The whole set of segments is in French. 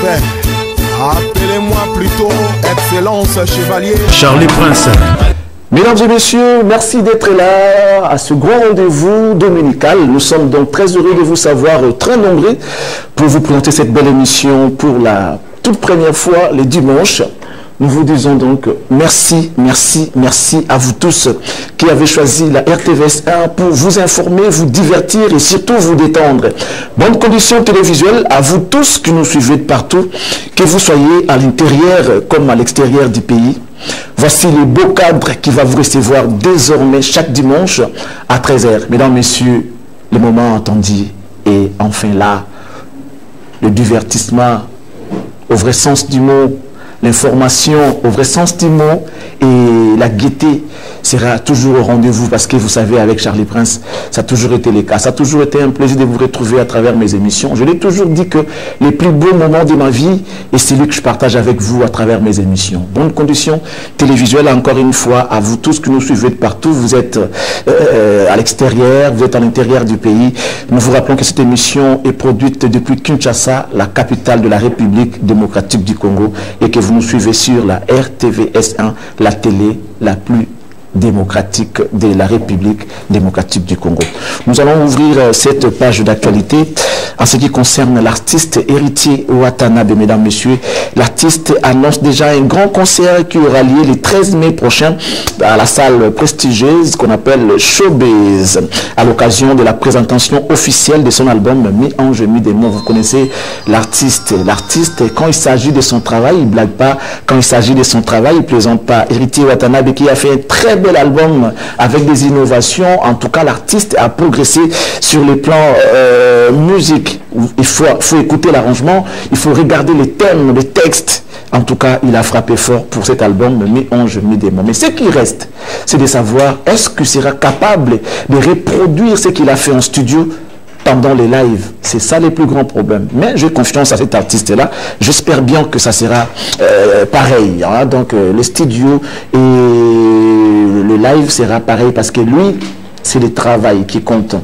respect. Appelez-moi plutôt Excellence Chevalier Charlie Prince. Mesdames et messieurs, merci d'être là à ce grand rendez-vous dominical. Nous sommes donc très heureux de vous savoir très nombreux pour vous présenter cette belle émission pour la toute première fois les dimanches. Nous vous disons donc merci, merci, merci à vous tous qui avez choisi la RTVS 1 pour vous informer, vous divertir et surtout vous détendre. Bonnes conditions télévisuelles à vous tous qui nous suivez de partout, que vous soyez à l'intérieur comme à l'extérieur du pays. Voici le beau cadre qui va vous recevoir désormais chaque dimanche à 13h. Mesdames, messieurs, le moment attendu est enfin là. Le divertissement au vrai sens du mot, l'information au vrai sens du mot et la gaieté sera toujours au rendez-vous parce que vous savez, avec Charlie Prince, ça a toujours été le cas. Ça a toujours été un plaisir de vous retrouver à travers mes émissions. Je l'ai toujours dit que les plus beaux moments de ma vie est celui que je partage avec vous à travers mes émissions. Bonnes conditions télévisuelles, encore une fois, à vous tous qui nous suivez de partout. Vous êtes à l'extérieur, vous êtes à l'intérieur du pays. Nous vous rappelons que cette émission est produite depuis Kinshasa, la capitale de la République démocratique du Congo, et que vous nous suivez sur la RTVS 1, la télé la plus démocratique de la République démocratique du Congo. Nous allons ouvrir cette page d'actualité en ce qui concerne l'artiste Héritier Watanabe. Mesdames, messieurs, l'artiste annonce déjà un grand concert qui aura lieu le 13 mai prochain à la salle prestigieuse qu'on appelle Showbiz, à l'occasion de la présentation officielle de son album Mi-Ange, Mi-Démon. Vous connaissez l'artiste. L'artiste, quand il s'agit de son travail, il ne blague pas. Quand il s'agit de son travail, il ne plaisante pas. Héritier Watanabe qui a fait un très bel album avec des innovations. En tout cas, l'artiste a progressé sur le plan musique. Il faut écouter l'arrangement, il faut regarder les thèmes, les textes. En tout cas, il a frappé fort pour cet album Mi-Ange, Mi-Démon. Mais ce qui reste, c'est de savoir est-ce qu'il sera capable de reproduire ce qu'il a fait en studio pendant les lives. C'est ça le plus grand problème. Mais j'ai confiance à cet artiste-là. J'espère bien que ça sera pareil. Hein? Donc, le studio et le live sera pareil parce que lui, c'est le travail qui compte.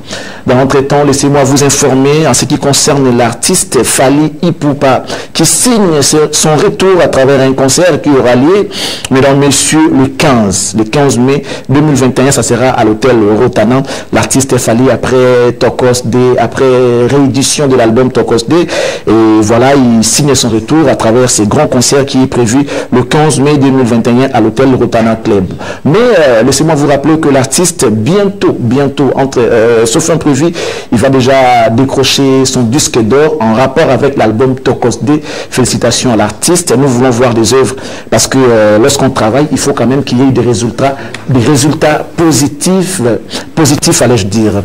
Dans l'entretemps, laissez-moi vous informer en ce qui concerne l'artiste Fally Ipupa qui signe son retour à travers un concert qui aura lieu, mesdames, messieurs, le 15 mai 2021. Ça sera à l'hôtel Rotana. L'artiste Fally, après Tokos D, après réédition de l'album Tokos D, et voilà, il signe son retour à travers ce grand concert qui est prévu le 15 mai 2021 à l'hôtel Rotana Club. Mais laissez-moi vous rappeler que l'artiste, bientôt, sauf imprévu, il va déjà décrocher son disque d'or en rapport avec l'album Tokos D. Félicitations à l'artiste. Nous voulons voir des œuvres parce que lorsqu'on travaille, il faut quand même qu'il y ait des résultats positifs, allais-je dire.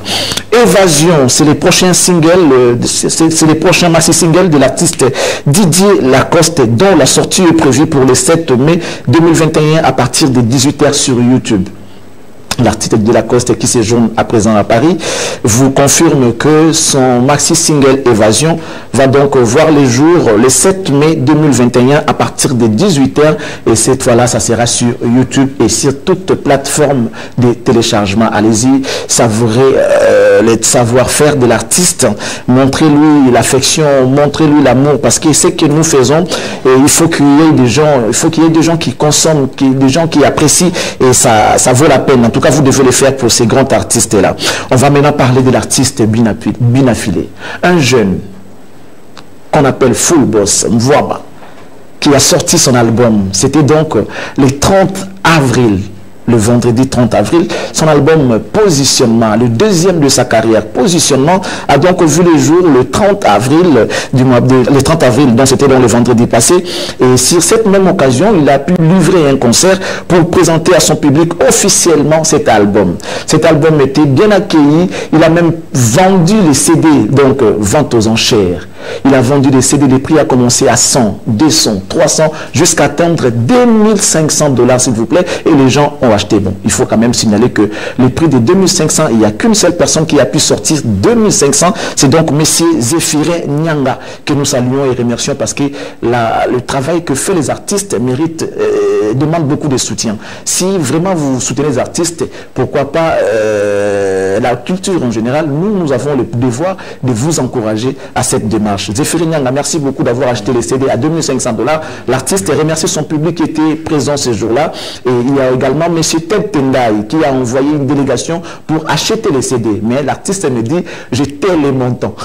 Évasion, c'est les prochains singles, c'est les prochains maxi singles de l'artiste Didier Lacoste, dont la sortie est prévue pour le 7 mai 2021 à partir de 18h sur YouTube. L'artiste de Lacoste qui séjourne à présent à Paris vous confirme que son maxi single Évasion va donc voir les jours le 7 mai 2021 à partir de 18h, et cette fois-là ça sera sur YouTube et sur toute plateforme de téléchargement. Allez-y, savourez le savoir-faire de l'artiste, montrez-lui l'affection, montrez-lui l'amour, parce que c'est ce que nous faisons, et il faut qu'il y ait des gens, qui consomment, des gens qui apprécient, et ça vaut la peine. En tout cas, vous devez le faire pour ces grands artistes-là. On va maintenant parler de l'artiste Binafilé, un jeune qu'on appelle Full Boss Mvwaba, qui a sorti son album. C'était donc le 30 avril. Le vendredi 30 avril, son album Positionnement, le deuxième de sa carrière, Positionnement, a donc vu le jour le 30 avril donc c'était dans le vendredi passé, et sur cette même occasion, il a pu livrer un concert pour présenter à son public officiellement cet album. Cet album était bien accueilli, il a même vendu les CD, donc vente aux enchères. Il a vendu des CD, les prix a commencé à 100, 200, 300, jusqu'à atteindre $2500 s'il vous plaît, et les gens ont acheter. Bon, il faut quand même signaler que le prix de 2500, il n'y a qu'une seule personne qui a pu sortir 2500. C'est donc Monsieur Zéphirin Nyanga que nous saluons et remercions parce que le travail que font les artistes mérite, demande beaucoup de soutien. Si vraiment vous soutenez les artistes, pourquoi pas la culture en général, nous avons le devoir de vous encourager à cette démarche. Zéphirin Nyanga, merci beaucoup d'avoir acheté les CD à 2500 $. L'artiste remercie son public qui était présent ce jour-là. Et il y a également M. Ted Tendai qui a envoyé une délégation pour acheter les CD. Mais l'artiste me dit, je tais les montants.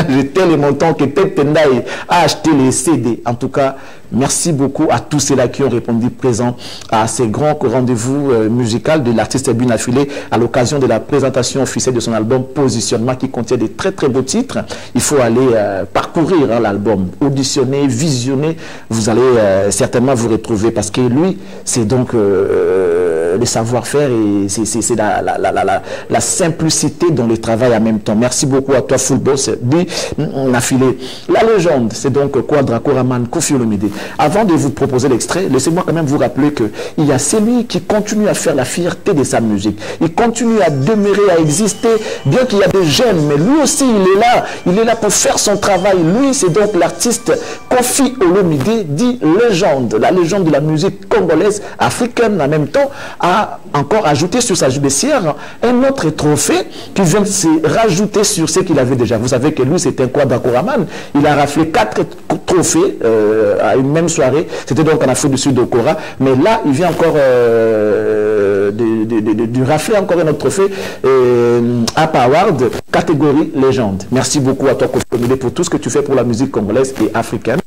Je tais les montants que Ted Tendai a acheté les CD. En tout cas, merci beaucoup à tous ceux-là qui ont répondu présent à ces grands rendez-vous musical de l'artiste Binafilé à l'occasion de la présentation officielle de son album Positionnement qui contient des très très beaux titres. Il faut aller parcourir l'album, auditionner, visionner. Vous allez certainement vous retrouver parce que lui, c'est donc le savoir-faire et c'est la simplicité dans le travail en même temps. Merci beaucoup à toi, Full Boss Binafilé. La légende, c'est donc Quadra Koraman Koffi Olomide. Avant de vous proposer l'extrait, laissez-moi quand même vous rappeler qu'il y a celui qui continue à faire la fierté de sa musique. Il continue à demeurer, à exister, bien qu'il y a des jeunes, mais lui aussi, il est là pour faire son travail. Lui, c'est donc l'artiste Koffi Olomide, dit légende, la légende de la musique congolaise, africaine en même temps, a encore ajouté sur sa jubilicière un autre trophée qui vient de se rajouter sur ce qu'il avait déjà. Vous savez que lui, c'était un Quadra Koraman. Il a raflé 4 trophées à une même soirée. C'était donc en Afrique du Sud au Kora. Mais là, il vient encore de rafler encore un autre trophée APA Award, catégorie légende. Merci beaucoup à toi, Koffi Olomide, pour tout ce que tu fais pour la musique congolaise et africaine.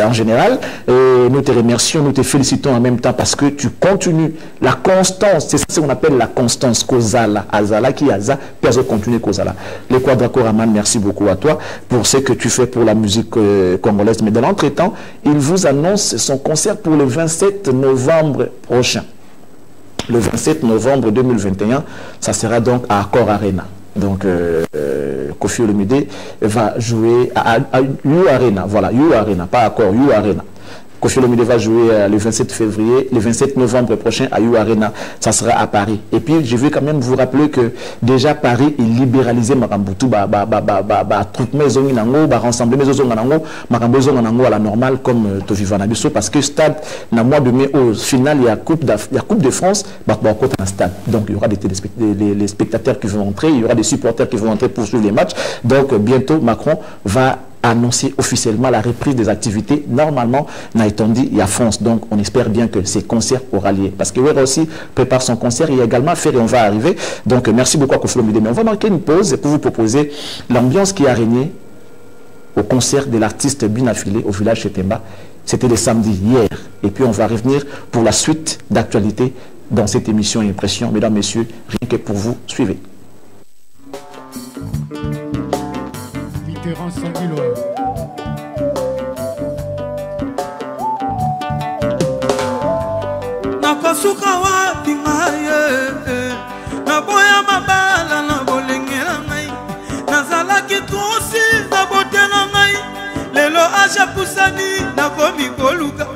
En général, nous te remercions, nous te félicitons en même temps parce que tu continues la constance, c'est ce qu'on appelle la constance, Kozala, Azala qui Aza, Perso continue Kozala. Le Quadra Koraman, merci beaucoup à toi pour ce que tu fais pour la musique congolaise. Mais dans l'entretemps, il vous annonce son concert pour le 27 novembre prochain. Le 27 novembre 2021, ça sera donc à Accor Arena. Donc, Koffi Olomide va jouer à You Arena. Voilà, You Arena, pas Accor, You Arena. Koffi Olomide va jouer le 27 novembre prochain à You Arena. Ça sera à Paris. Et puis, je vais quand même vous rappeler que déjà Paris, il libéralisait Makambutu, toute maison inango, rassembler maison inango, Makambozo inango à la normale comme Tovivana Bisso, parce que stade, dans le mois de mai, au final, il y a Coupe de France, un stade. Donc, il y aura des spectateurs qui vont entrer, il y aura des supporters qui vont entrer pour suivre les matchs. Donc, bientôt, Macron va annoncer officiellement la reprise des activités. Normalement, Naïtondi, il y a France. Donc, on espère bien que ces concerts aura lieu. Parce que Wera aussi prépare son concert. Il y a également fait et on va arriver. Donc, merci beaucoup à Koffi Olomide. Mais on va marquer une pause pour vous proposer l'ambiance qui a régné au concert de l'artiste Binafilé au village Chetemba. C'était le samedi, hier. Et puis, on va revenir pour la suite d'actualité dans cette émission Impression. Mesdames, Messieurs, rien que pour vous, suivez. Nakasuka wapi ngaye naboya mabala na bolengela ngai nazalaki trosi na botela ngai lelo aja pusani na komi koluka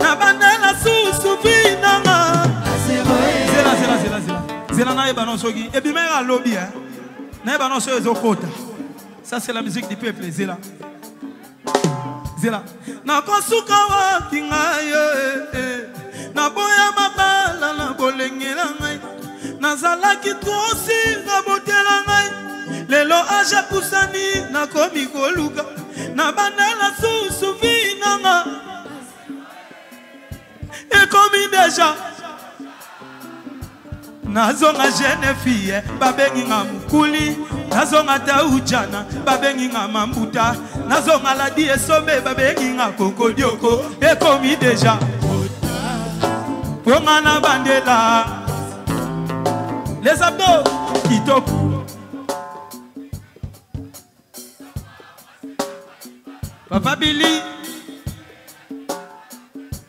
na bandela susu binanga zela na eba nosoki ebimera lobi na eba noso ezokota. Ça c'est la musique du peuple, Zela. Zela. Nakasuka wapi ngaye naboya mabala na bolengela ngai nazalaki trosi na botela ngai lelo aja pusani na komi koluka na bandela susu vinanga ekomi deja nazonga jeune fille babengi nga mukuli nazonga taujana babengi nga mambuta nazonga ladi esombe babengi nga kokodioko ekomi deja ponga na bandela les abdos kitoko Papa Billy,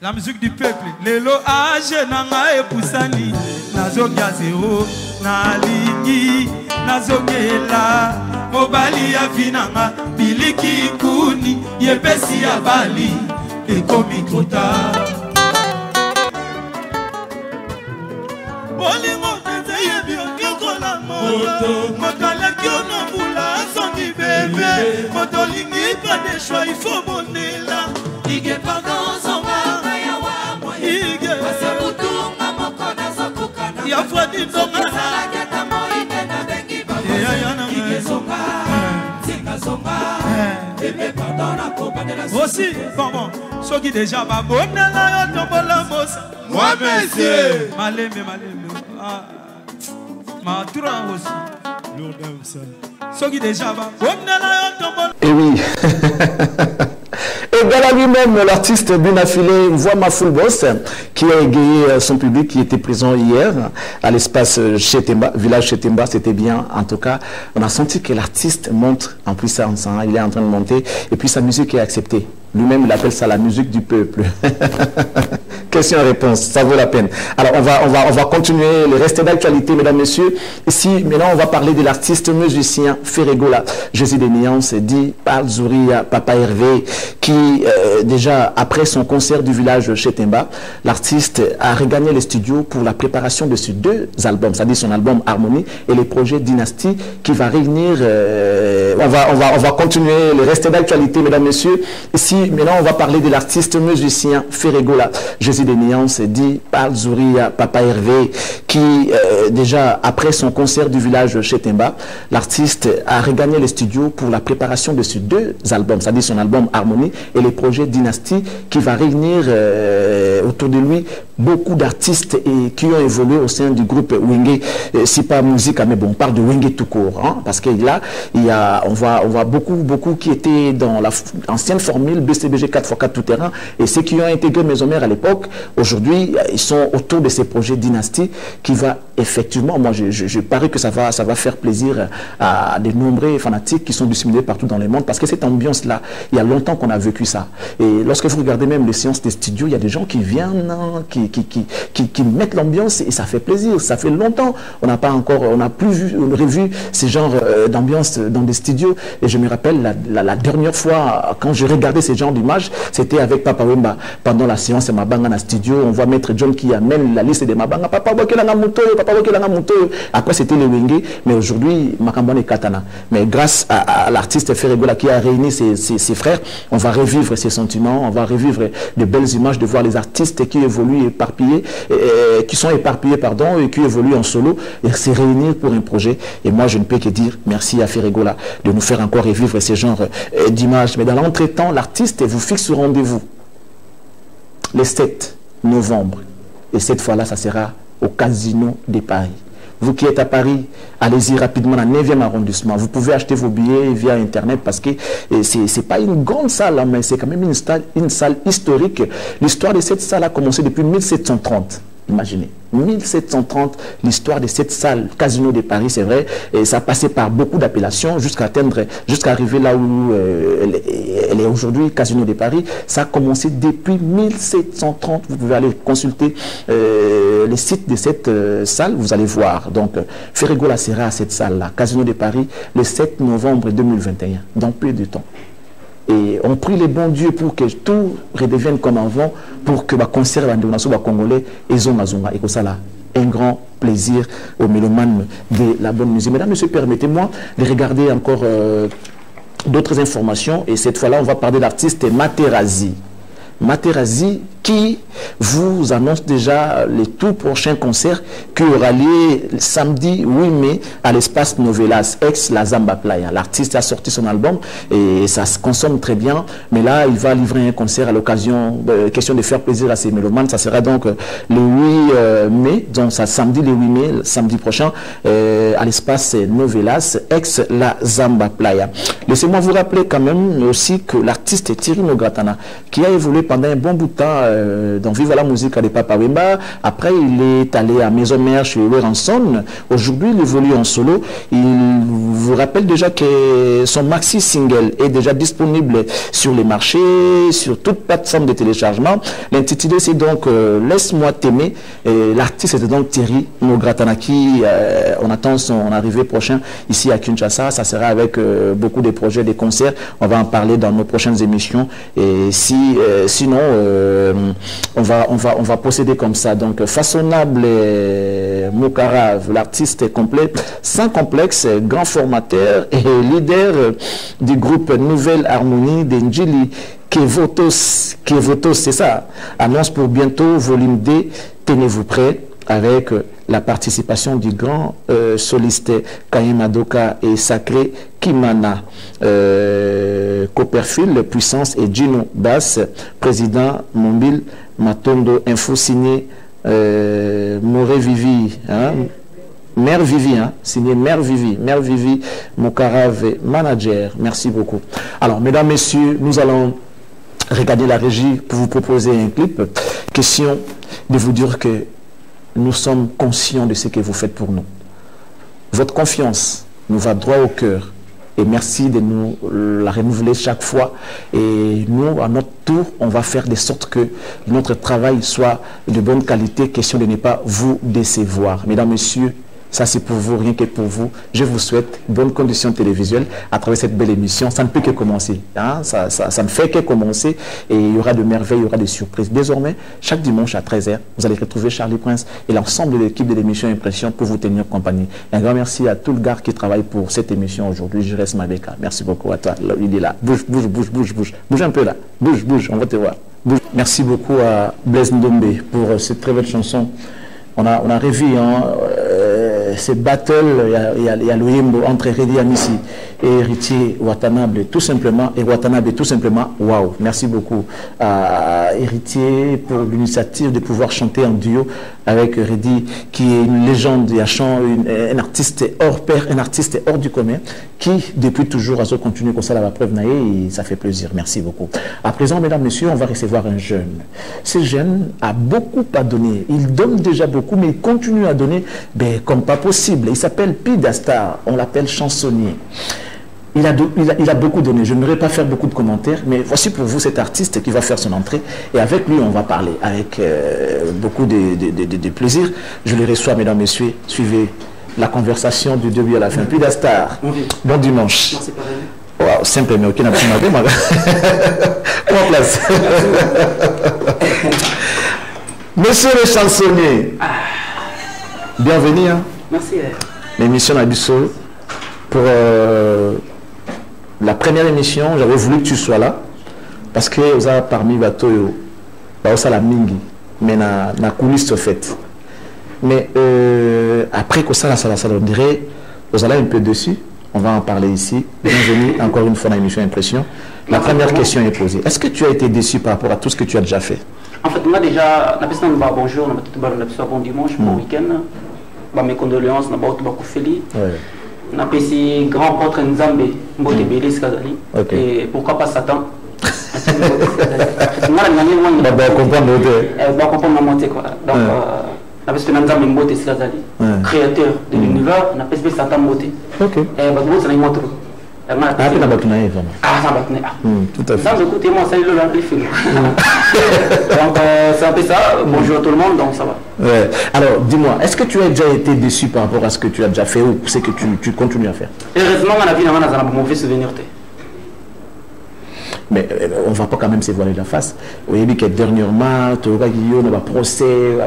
la musique du peuple. Lelo age nanga epusani nazogia zero nalingi nazogela mobali ya vinanga biliki kuni yepesi ya bali ekomi trop tard. motalekio no mbula songi bebe motolingi pas de choix il faut bonela ige pardon zonga ya wa moi ige pasebutunga mokona zokukana ya fwadi zonga aussi, bon, ceux qui déjà va bonne la tombola bossa. Moi, monsieur. Malé. Ma toura aussi. Ceux qui déjà va bonne la tombola. Et oui. Et voilà lui-même, l'artiste bien affilé, Voix Full Boss, qui a égayé son public, qui était présent hier à l'espace Chetemba, village Chetemba. C'était bien. En tout cas, on a senti que l'artiste monte en puissance. Hein, il est en train de monter et puis sa musique est acceptée. Lui-même, il appelle ça la musique du peuple. Question-réponse, ça vaut la peine. Alors, on va continuer le reste d'actualité, mesdames, messieurs. Ici, maintenant, on va parler de l'artiste musicien Ferregola, Jésus des Nuances, dit par Zouria Papa Hervé, qui, déjà, après son concert du village Chetemba, l'artiste a regagné les studios pour la préparation de ses 2 albums, c'est-à-dire son album Harmonie et le projet Dynastie, qui va réunir... on va continuer le reste d'actualité, mesdames, messieurs. Ici, maintenant, on va parler de l'artiste musicien Ferregola, Jésus des Nuances, dit par Zouria Papa Hervé, qui, déjà, après son concert du village Chetemba, l'artiste a regagné les studios pour la préparation de ses 2 albums, c'est-à-dire son album Harmonie et le projet Dynastie, qui va réunir autour de lui beaucoup d'artistes qui ont évolué au sein du groupe Wenge. C'est pas musique, mais bon, on parle de Wenge tout court, hein, parce que là, on voit beaucoup qui étaient dans l'ancienne formule BCBG 4x4 tout terrain, et ceux qui ont intégré Maison Mère à l'époque, aujourd'hui, ils sont autour de ces projets Dynastie qui va effectivement, moi, je parie que ça va faire plaisir à de nombreux fanatiques qui sont disséminés partout dans le monde, parce que cette ambiance-là, il y a longtemps qu'on a vécu ça. Et lorsque vous regardez même les séances des studios, il y a des gens qui viennent, hein, qui mettent l'ambiance, et ça fait plaisir. Ça fait longtemps, on n'a plus revu ce genre d'ambiance dans des studios. Et je me rappelle la dernière fois, quand je regardais ce genre d'images, c'était avec Papa Wemba. Pendant la séance Mabanga dans le studio, on voit Maître John qui amène la liste de Mabanga. Papa Wakelanga Mutoyo. Après, c'était le Wenge, mais aujourd'hui, Makambane et Katana. Mais grâce à l'artiste Ferregola qui a réuni ses frères, on va revivre ces sentiments, on va revivre de belles images de voir les artistes qui évoluent éparpillés, qui sont éparpillés, pardon, et qui évoluent en solo, et se réunir pour un projet. Et moi, je ne peux que dire merci à Ferregola de nous faire encore revivre ce genre d'images. Mais dans l'entretemps, l'artiste vous fixe au rendez-vous le 7 novembre. Et cette fois-là, ça sera au Casino de Paris. Vous qui êtes à Paris, allez-y rapidement dans le 9e arrondissement. Vous pouvez acheter vos billets via Internet parce que ce n'est pas une grande salle, mais c'est quand même une salle historique. L'histoire de cette salle a commencé depuis 1730. Imaginez, 1730, l'histoire de cette salle Casino de Paris, c'est vrai, et ça a passé par beaucoup d'appellations jusqu'à arriver là où elle est aujourd'hui, Casino de Paris. Ça a commencé depuis 1730. Vous pouvez aller consulter les sites de cette salle, vous allez voir. Donc, Ferregola sera à cette salle-là, Casino de Paris, le 7 novembre 2021, dans peu de temps. Et on prie les bons dieux pour que tout redevienne comme avant, pour que le concert de Congolais et Zonazonga et que ça là, un grand plaisir aux mélomanes de la bonne musique. Mesdames, messieurs, permettez-moi de regarder encore d'autres informations, et cette fois-là, on va parler de l'artiste Materazzi. Materazzi qui vous annonce déjà les tout prochains concerts qui aura lieu samedi 8 mai à l'espace Novelas, ex-La Zamba Playa. L'artiste a sorti son album et ça se consomme très bien, mais là il va livrer un concert à l'occasion, question de faire plaisir à ses mélomanes. Ça sera donc le 8 mai, donc ça samedi le 8 mai, samedi prochain, à l'espace Novelas, ex-La Zamba Playa. Laissez-moi vous rappeler quand même aussi que l'artiste Thierry Nogratana, qui a évolué pendant un bon bout de temps dans Viva la musique de Papa Wemba. Après, il est allé à Maison Mère chez Weranson. Aujourd'hui, il évolue en solo. Il vous rappelle déjà que son maxi single est déjà disponible sur les marchés, sur toute plateforme de téléchargement. L'intitulé, c'est donc Laisse-moi t'aimer. L'artiste, c'est donc Thierry Nogratana qui, on attend son arrivée prochain ici à Kinshasa. Ça sera avec beaucoup de projets, des concerts. On va en parler dans nos prochaines émissions. Et si sinon, on va procéder comme ça. Donc, Façonnable Mokarave, l'artiste est complet, sans complexe, grand formateur et leader du groupe Nouvelle Harmonie d'Enjili Kevotos, c'est ça. Annonce pour bientôt, volume D, tenez-vous prêts, avec la participation du grand soliste Kayemadoka et Sacré Kimana, Copperfield, Puissance et Gino Bass, président Mobile Matondo, info signé Moré Vivi, hein? Mère Vivi, hein? Signé Mère Vivi, Mokarave, manager. Merci beaucoup. Alors, mesdames, messieurs, nous allons regarder la régie pour vous proposer un clip. Question de vous dire que nous sommes conscients de ce que vous faites pour nous. Votre confiance nous va droit au cœur. Et merci de nous la renouveler chaque fois. Et nous, à notre tour, on va faire de sorte que notre travail soit de bonne qualité. Question de ne pas vous décevoir. Mesdames, messieurs, ça c'est pour vous, rien que pour vous. Je vous souhaite bonnes conditions télévisuelles à travers cette belle émission. Ça ne peut que commencer. Hein? Ça ne fait que commencer. Et il y aura de merveilles, il y aura des surprises. Désormais, chaque dimanche à 13h, vous allez retrouver Charlie Prince et l'ensemble de l'équipe de l'émission Impression pour vous tenir compagnie. Un grand merci à tout le gars qui travaille pour cette émission aujourd'hui. Je reste Mabeka. Merci beaucoup à toi. Il est là. Bouge. Bouge un peu là. Bouge, on va te voir. Bouge. Merci beaucoup à Blaise Ndombe pour cette très belle chanson. On a revu ces battles, il y a le Yembo entre Redi Amissi et Héritier Watanabe, tout simplement, waouh. Merci beaucoup à Héritier pour l'initiative de pouvoir chanter en duo avec Redi, qui est une légende, un artiste hors pair, un artiste hors du commun, qui depuis toujours a continué comme ça la preuve naïe, et ça fait plaisir. Merci beaucoup. À présent, mesdames, messieurs, on va recevoir un jeune. Ce jeune a beaucoup à donner. Il donne déjà beaucoup, mais il continue à donner comme pas possible. Il s'appelle Pidastar, on l'appelle chansonnier. Il a beaucoup donné. Je n'aimerais pas faire beaucoup de commentaires, mais voici pour vous cet artiste qui va faire son entrée. Et avec lui, on va parler avec beaucoup de plaisir. Je le reçois, mesdames, messieurs. Suivez la conversation du début à la fin. Pidastar, bon dimanche. Merci, pareil. Wow, simple, mais aucun absent. En place. Monsieur le chansonnier, bienvenue. Hein? Merci. L'émission Abisso pour la première émission, j'avais voulu que tu sois là parce que vous avez parmi Batoyo, vous avez la mingi, mais na coulisse au fait. Mais après que ça on dirait, vous allez un peu dessus. On va en parler ici. Bienvenue encore une fois dans l'émission Impression. La première question est posée. Est-ce que tu as été déçu par rapport à tout ce que tu as déjà fait? En fait, on a déjà, bonjour, on a bon dimanche, bon week-end. Mes condoléances, on a beaucoup feli. On a passé grand portrait Nzambe, Mbote Bélis Kazali. Et pourquoi pas Satan? On va comprendre la montée, quoi. Donc, on a passé Nzambe Mbote Kazali, créateur de l'univers, on a passé Satan Mbote. Ok. Et on a montré. Ah, tout à fait. Écoutez, moi, ça y est, les films. Donc, c'est un peu ça. Bonjour à tout le monde, donc ça va. Ouais. Alors, dis-moi, est-ce que tu as déjà été déçu par rapport à ce que tu as déjà fait ou ce que tu continues à faire? Heureusement, on a vu un mauvais souvenir. Mais on ne va pas quand même se voiler la face. Vous voyez que dernièrement, tu as eu un procès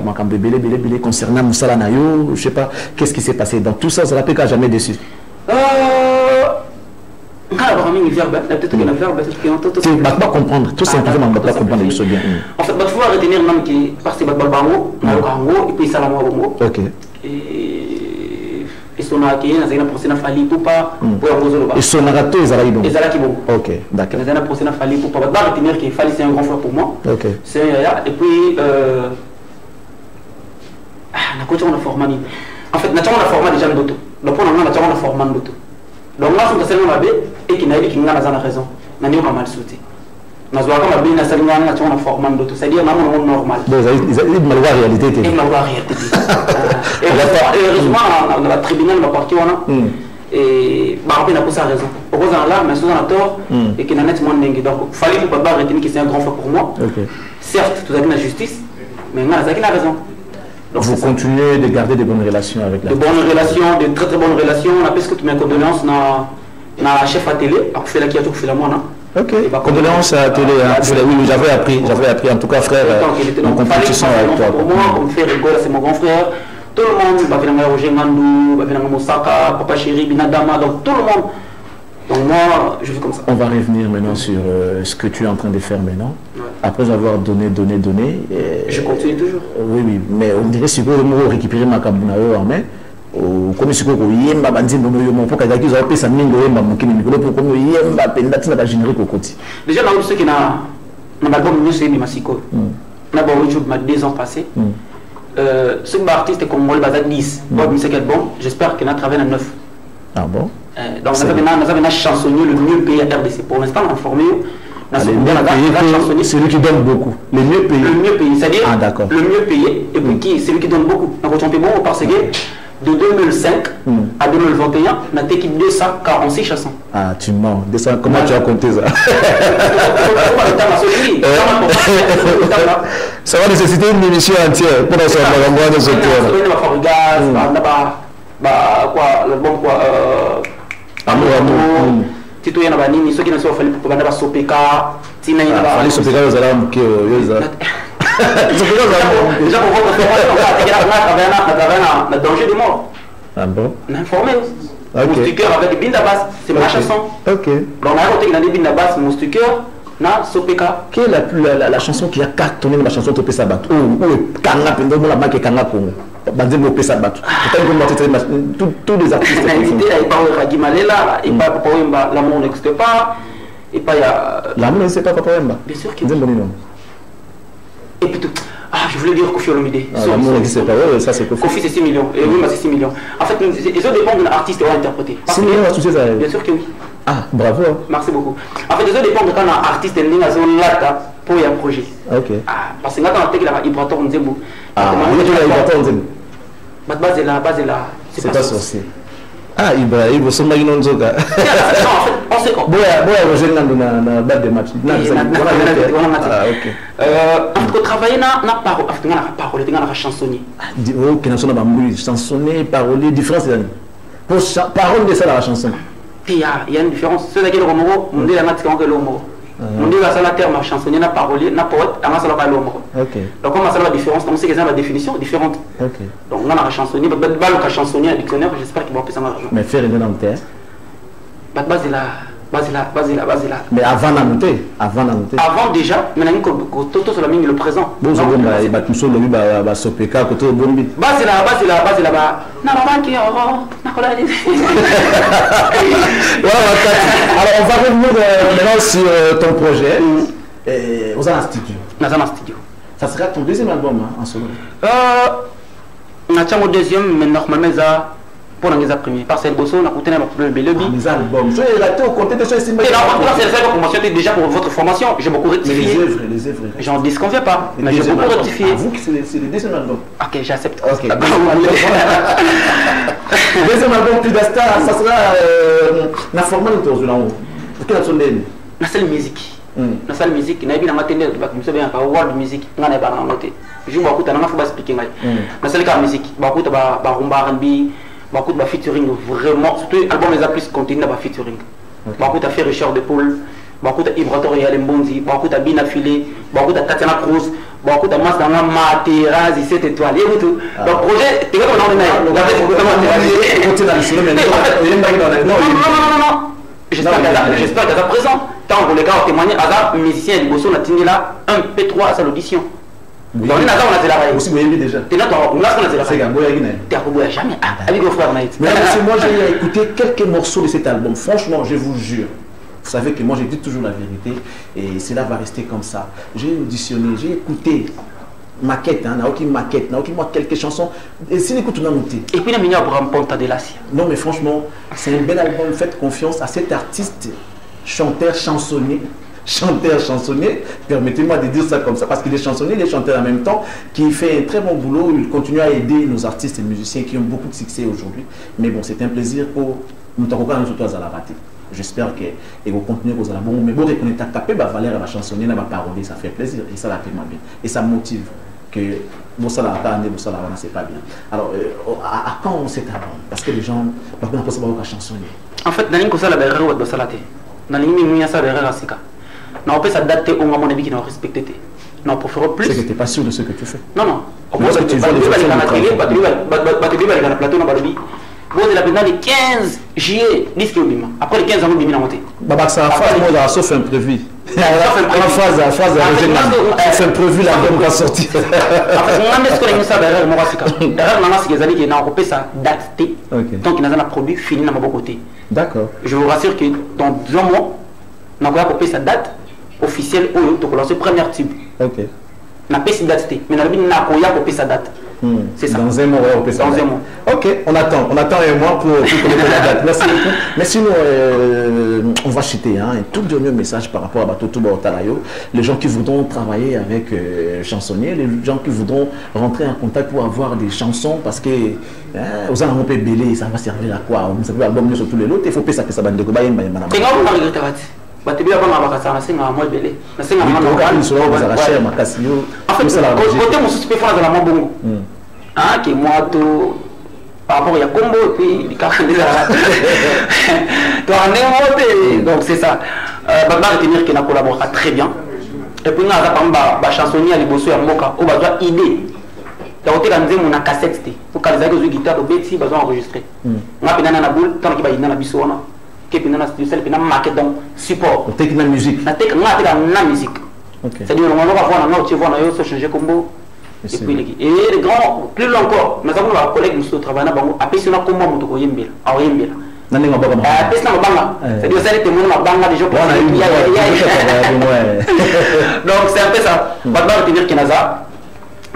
concernant Moussala Nayo, je ne sais pas, qu'est-ce qui s'est passé dans tout ça, ça n'a jamais déçu. Tu ne vas pas comprendre, tout simplement, ne vas pas comprendre les choses bien. En fait, il faut retenir que parce que et puis ça la ok. Et son accueil, il y a un procès à pour pas et son rato, ils allaient bon. Ok, d'accord. Il y a un procès à pour pas retenir qu'il fallait c'est un grand frère pour moi. Ok. Et puis, on a formé. En fait, on a formé déjà d'autres. Donc, on a formé d'autres. Donc là, on a fait et qui n'a dit qu'il n'a pas raison. On a mal sauté. On a fait un formant d'autres. C'est-à-dire qu'on a normal. Donc, ils ont mal voir la réalité. Et heureusement, dans la tribunal, on a parti. Et on a posé raison. On a là, mais on a tort et qu'il n'a pas de donc, il fallait que papa retenir que c'est un grand frère pour moi. Certes, tout a la justice, mais on a raison. Donc vous continuez de garder de bonnes relations avec la... De bonnes relations, de très bonnes relations. On a presque toutes mes condoléances dans le chef à télé, à fait la qui a tout fait la moi. Ok, condoléances à télé. Oui, j'avais appris. En tout cas, frère, en compétition avec toi. Pour moi, on me fait rigoler, c'est mon grand frère. Tout le monde, Roger Mandou, Moussaka, Papa Chéri, Binadama, donc tout le monde. Donc moi, je fais comme ça. On va revenir maintenant sur ce que tu es en train de faire maintenant. Ouais. Après avoir donné. Je continue toujours. Oui, mais on dirait que le mot récupérer ma cabounayo en main. Comme si on yemba banzimbo no yomo pour qu'ils ont payé sa mingo yemba mukini mikolo pour qu'on yemba penda tina ba générer kokoti. Déjà là ceux qui n'a album mieux c'est Masiko. On a bon YouTube 2 ans passés. Ce artiste comme moi bazar 10. Bon musique album, j'espère qu'il a travaillé à 9. Ah bon? Donc nous avons un chansonnier le mieux payé à RDC pour l'instant on a formé c'est lui qui donne beaucoup. Le mieux payé. Le mieux payé, c'est-à-dire le mieux payé et puis c'est lui qui donne beaucoup. On a chanté bon parce que de 2005 à 2021, on a été 246 chansons. Ah, tu mens. Comment tu as compté ça? Ça va nécessiter une émission entière pour ça. Amour. Tito yana banini ceux qui ne sont pas pour banda sopeka tina ina ba fali sopeka yo zala mke yoza déjà pour votre formation on a danger de mort. Ah bon? On a informé Moustiqueur avec Binda Bass, c'est ma chanson. Ok. Donc on a côté dans Binda Bass Moustiqueur na sopeka. Quelle est la chanson qui a cartonné ma chanson Topé Sabat ou Kanga Pendo la banque Kanga Congo. Banzembo Pesa Batu. Tous les artistes. On a invité, il n'y a pas Ragi Malela, il n'y a pas Papa Wemba, l'amour n'existe pas. Et pas il y a. L'amour n'existe pas, Papa Wemba. Bien sûr qu'il y a. Et puis tout. Ah, je voulais dire Kofi Olomide. L'amour n'existe pas, oui, ça c'est Kofi. Kofi c'est 6 millions, et Wemba c'est 6 millions. En fait, ils ont dépend de l'artiste qui va interpréter. 6 millions à toucher ça. Bien sûr que oui. Ah, bravo. Merci beaucoup. En fait, ils ont dépend de quand un artiste est né dans un lac pour un projet. Ok. Ah, parce que quand on a été là, Ibrator Nzembo. Ah, Ibrator Nzembo. Base là. C'est pas sorcier. Ah, il va se mettre dans le cas. On sait quoi. Roger Nando na base de match. Ah, ok. En fait, travailler na parole, na chansonnier. Oh, que na sona ba mbuli, chansonnier, parolier, différence là. Pour parole de ça la chanson. Il y a une différence. Ceux qui le romoro, on dit la nature quand le romoro. On dit la salle terme chansonnier, na parolier, na poète, on a ça la romoro. OK. Donc on a ça la différence, on sait que c'est la définition différente. OK. Donc on a la chansonnier, le chansonnier un dictionnaire, j'espère qu'il va passer en argent. Mais faire une dans terre. Base là. Mais avant la montée, Avant déjà, mais on a toto sur la mine le présent. Bon, je vais battre sur le ba sopeka côté bon bit. Base là. Na maman qui na kola. Alors on va revenir maintenant sur ton projet. Aux studio. Dans studio. Ça sera ton deuxième album en solo. On a mon deuxième mais normalement ça pour les premiers parce que Bosso on a coûté un problème de lobby. Les albums. Je vais rater au compte de ce c'est la promotion déjà pour votre formation, j'ai beaucoup rectifié. Les œuvres. J'en disconviens pas, mais j'ai beaucoup rectifié. Vous que c'est le deuxième album. OK, j'accepte. OK. Deuxième album plus d'asta, ça sera la format de tour là haut. Quelle sonne la seule musique. La seule musique, na bien entendre ba comme ça bien ka world music, ngana ba noter. Je vois que na faut pas expliquer ngai. La seule musique, ba ko ba rumba R&B beaucoup de featuring vraiment surtout album les a plus contenu dans featuring beaucoup de fait Richard de Paul beaucoup de Ibrator et Alembondi beaucoup de Bina Filé beaucoup de Tatiana Cruz beaucoup de Mas dans la Materazzi 7 étoiles et tout donc projet tu vois comment on est j'espère qu'à présent tant que les gars ont témoigné à la musicien du Bosso on a tenu là un P3 à sa audition. Donc on a fait la aussi vous déjà. Tu n'as pas on a fait la c'est Gamboya Guinée. Tu as pas jamais avec vos frères Naït. Mais moi j'ai écouté quelques morceaux de cet album. Franchement, je vous jure. Vous savez que moi j'ai dit toujours la vérité et cela va rester comme ça. J'ai auditionné, j'ai écouté maquette, n'a aucune maquette, n'a aucune quelques chansons. Et si l'écoute on a noté. Et puis la meilleure pour Ponta de l'Asie. Non mais franchement, c'est un bel album. Faites confiance à cet artiste, chanteur, chansonnier, permettez-moi de dire ça comme ça, parce qu'il est chansonnier, il est chanteur en même temps, qui fait un très bon boulot, il continue à aider nos artistes et musiciens qui ont beaucoup de succès aujourd'hui. Mais bon, c'est un plaisir pour nous t'accompagner surtout à la rater. J'espère que vous continuez à la bon, mais vous reconnaissez capé, Valère va chansonnier, va parodier, ça fait plaisir et ça la fait bien. Et ça motive que bon ça la c'est pas bien. Alors, à quand cet album? Parce que les gens, par exemple, ne peuvent pas chansonner. En fait, dans une chose, la berre ou de salaté. na lingi mingi ça derrière asika na opé ça date on a mon avis qui n'a respecté non pour faire plus c'est que tu n'es pas sûr de ce que tu fais non au moins tu vois les façons de la plateau na balobi bon de la pendant le 15 juillet disque obima après le 15 ans bimi na monter baba ça phase moi sauf imprévu la phase imprévu la bonne va sortir on a ce qu'on a ça derrière moi asika derrière na masiki ezali ki na opé ça date donc il a un produit fini na maboko côté. D'accord. Je vous rassure que dans 2 mois, on va copier sa date officielle où on va lancer première tube. Ok. On a payé cette date, mais on a copié sa date. C'est ça. Dans un mois, on va ça. Dans un mois. Ok, on attend un mois pour connaître la date. Merci beaucoup. Mais sinon, on va chuter un tout dernier message par rapport à Batoto Baotarayo. Les gens qui voudront travailler avec chansonniers, les gens qui voudront rentrer en contact pour avoir des chansons, parce que aux gens peu belé, ça va servir à quoi? On s'appelle album sur tous les lots. Il faut payer ça que ça va de gobaye. C'est quand vous regrettez Batibi a pas ma ça c'est un mois belé. C'est un mois local sur la chair ma casio. En fait, côté mon souci peut faire dans la bongo. Ah que moi tout par rapport il y a combo et puis il cache déjà. Donc c'est ça. Baba retenir qu'il a collaboré très bien. Et puis on a pas chansonnier à liboso ya moka au besoin idée. Il y a aussi mon cassette pour quand les amis jouent guitare au bêtis besoin enregistrer. On a pénana na boule tant qu'il va y na bisona. Que pénana c'est pénana marqué donc support. Technique la musique. La technique la musique. C'est-à-dire on va voir na tu vois na yo se changer combo. Et les grands, plus long encore, nous avons un collègue qui travaille là, après si on a comment on peut yembela, à yembela. Nani ngaba banga. Après ça banga. C'est-à-dire ça les témoins banga des gens qui donc c'est un peu ça. Maintenant on peut dire qu'il y a ça.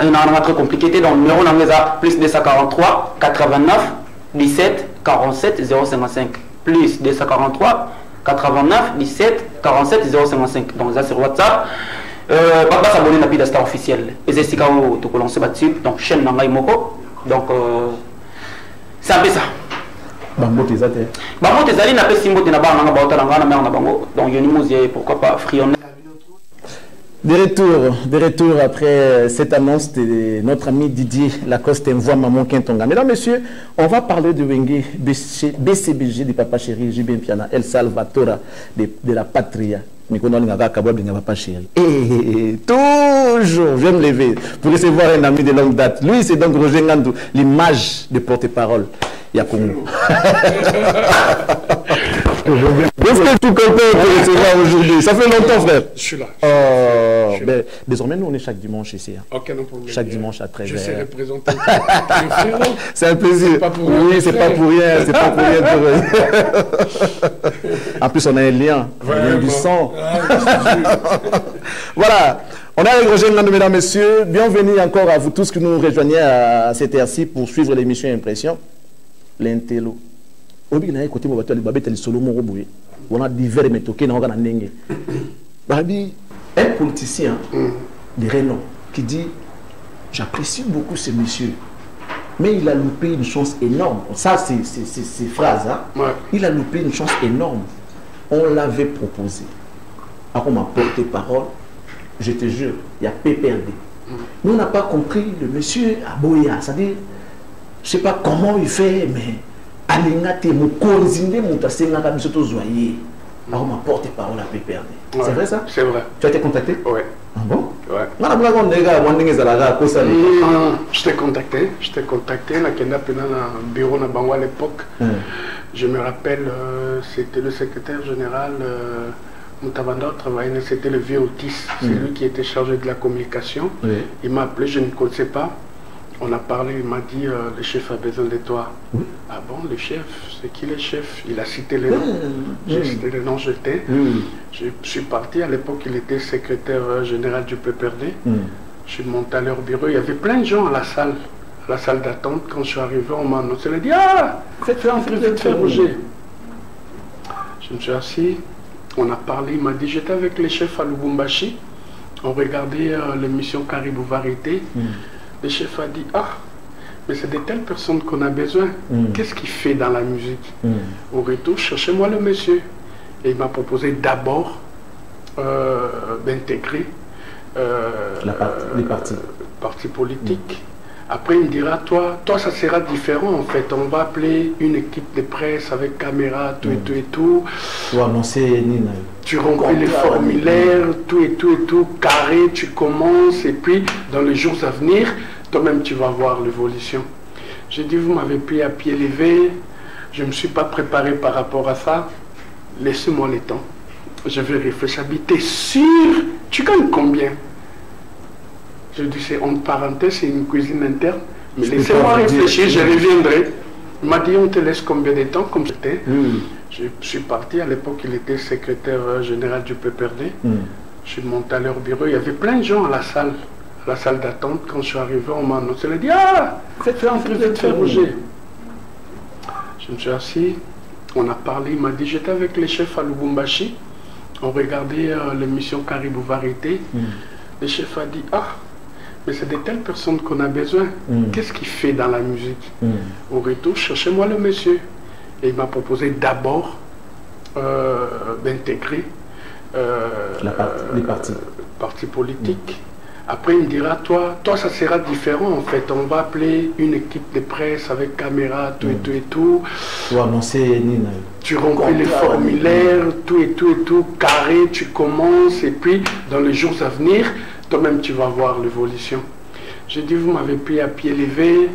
On a un très compliqué donc numéro on a plus 243 89 17 47 055 plus 243 89 17 47 055 donc ça sur WhatsApp. Papa s'abonner à la star officielle. Et c'est ce qu'on a lancé donc chaîne Nangai Moko. Donc c'est un peu ça. Bango tes até. Bango tes ali na pe simbo te na ba na ba na mer na bango. Donc yoni musier pourquoi pas Frion. De retour après cette annonce de notre ami Didier Lacoste envoie Maman Kintonga. Mesdames, Messieurs, on va parler de Wenge BCBG de Papa Chéri, Jibin Piana, El Salvatore de la Patria. Mais qu'on a Papa Chéri. Et toujours, je vais me lever pour recevoir un ami de longue date. Lui, c'est donc Roger Ngandou, l'image de porte-parole. Yakongo. Est-ce que tu es content de recevoir aujourd'hui? Ça fait longtemps, frère. Je suis là. Ben, désormais, nous, on est chaque dimanche ici. Hein. Ok, non problème. Chaque dimanche à 13h. Je sais représenter. C'est un plaisir. Oui, c'est pas pour rien. C'est pas pour rien. En plus, on a un lien. Un lien du sang. Voilà. On est avec Roger Ngandou, mesdames, messieurs. Bienvenue encore à vous tous qui nous rejoignez à cette heure-ci pour suivre l'émission Impression. L'intello. Obi na côté mobato ali babeta li solo mo boye. On a divers métoké na ngana ndenge. Babi un politicien de renom qui dit j'apprécie beaucoup ce monsieur mais il a loupé une chance énorme. Ça c'est phrase hein. Ouais. Il a loupé une chance énorme. On l'avait proposé. Alors m'a porté parole. Je te jure, il y a PPRD. Nous on n'a pas compris le monsieur Aboya, c'est-à-dire je ne sais pas comment il fait, mais Alingate, mon coinzinde, mon tassenga, mais surtout zoyer. Alors, ma porte-parole à PPRD. C'est vrai ça? C'est vrai. Tu as été contacté? Oui. Ah bon? Ouais. Je t'ai contacté. Je t'ai contacté. Dans le bureau de Bango à l'époque. Je me rappelle, c'était le secrétaire général Moutavanda travaillait, c'était le vieux Otis. C'est lui qui était chargé de la communication. Il m'a appelé, je ne connaissais pas. On a parlé, il m'a dit le chef a besoin de toi. Ah bon, le chef, c'est qui le chef? Il a cité les noms. J'ai cité les noms, j'étais. Je suis parti, à l'époque il était secrétaire général du PPRD. Je suis monté à leur bureau, il y avait plein de gens à la salle d'attente. Quand je suis arrivé, on m'a annoncé, il a dit ah, faites faire Roger. Je me suis assis, on a parlé, il m'a dit j'étais avec les chefs à Lubumbashi. On regardait l'émission Caribou Varieté. Le chef a dit, ah, mais c'est de telles personnes qu'on a besoin. Qu'est-ce qu'il fait dans la musique? Au retour, cherchez-moi le monsieur. Et il m'a proposé d'abord d'intégrer les partis politiques. Après, il me dira, toi, ça sera différent en fait. On va appeler une équipe de presse avec caméra, tout et tout et tout. Tu annoncer, Nina. Tu remplis les formulaires, tout et tout et tout, carré, tu commences. Et puis, dans les jours à venir, toi-même, tu vas voir l'évolution. J'ai dit, vous m'avez pris à pied levé. Je ne me suis pas préparé par rapport à ça. Laissez-moi le temps. Je vais réfléchir. T'es sûr? Tu gagnes combien? Je dis, c'est entre parenthèses, c'est une cuisine interne. Mais laissez-moi réfléchir, je reviendrai. Il m'a dit, on te laisse combien de temps comme c'était. Je suis parti, à l'époque, il était secrétaire général du PPRD. Je suis monté à leur bureau, il y avait plein de gens à la salle d'attente. Quand je suis arrivé, on m'a annoncé, il a dit, ah, faites faire Roger. Je me suis assis, on a parlé, il m'a dit, j'étais avec les chefs à Lubumbashi, on regardait l'émission Caribou Variété. Le chef a dit, ah, mais c'est de telles personnes qu'on a besoin. Qu'est-ce qu'il fait dans la musique? Au retour, cherchez-moi le monsieur. Et il m'a proposé d'abord d'intégrer les partis politiques. Après, il me dira, toi, ça sera différent en fait. On va appeler une équipe de presse avec caméra, tout et tout et tout. Tu annoncer, Nina. Tu remplis les formulaires, tout et tout et tout, carré, tu commences. Et puis, dans les jours à venir, toi-même, tu vas voir l'évolution. J'ai dit, vous m'avez pris à pied levé.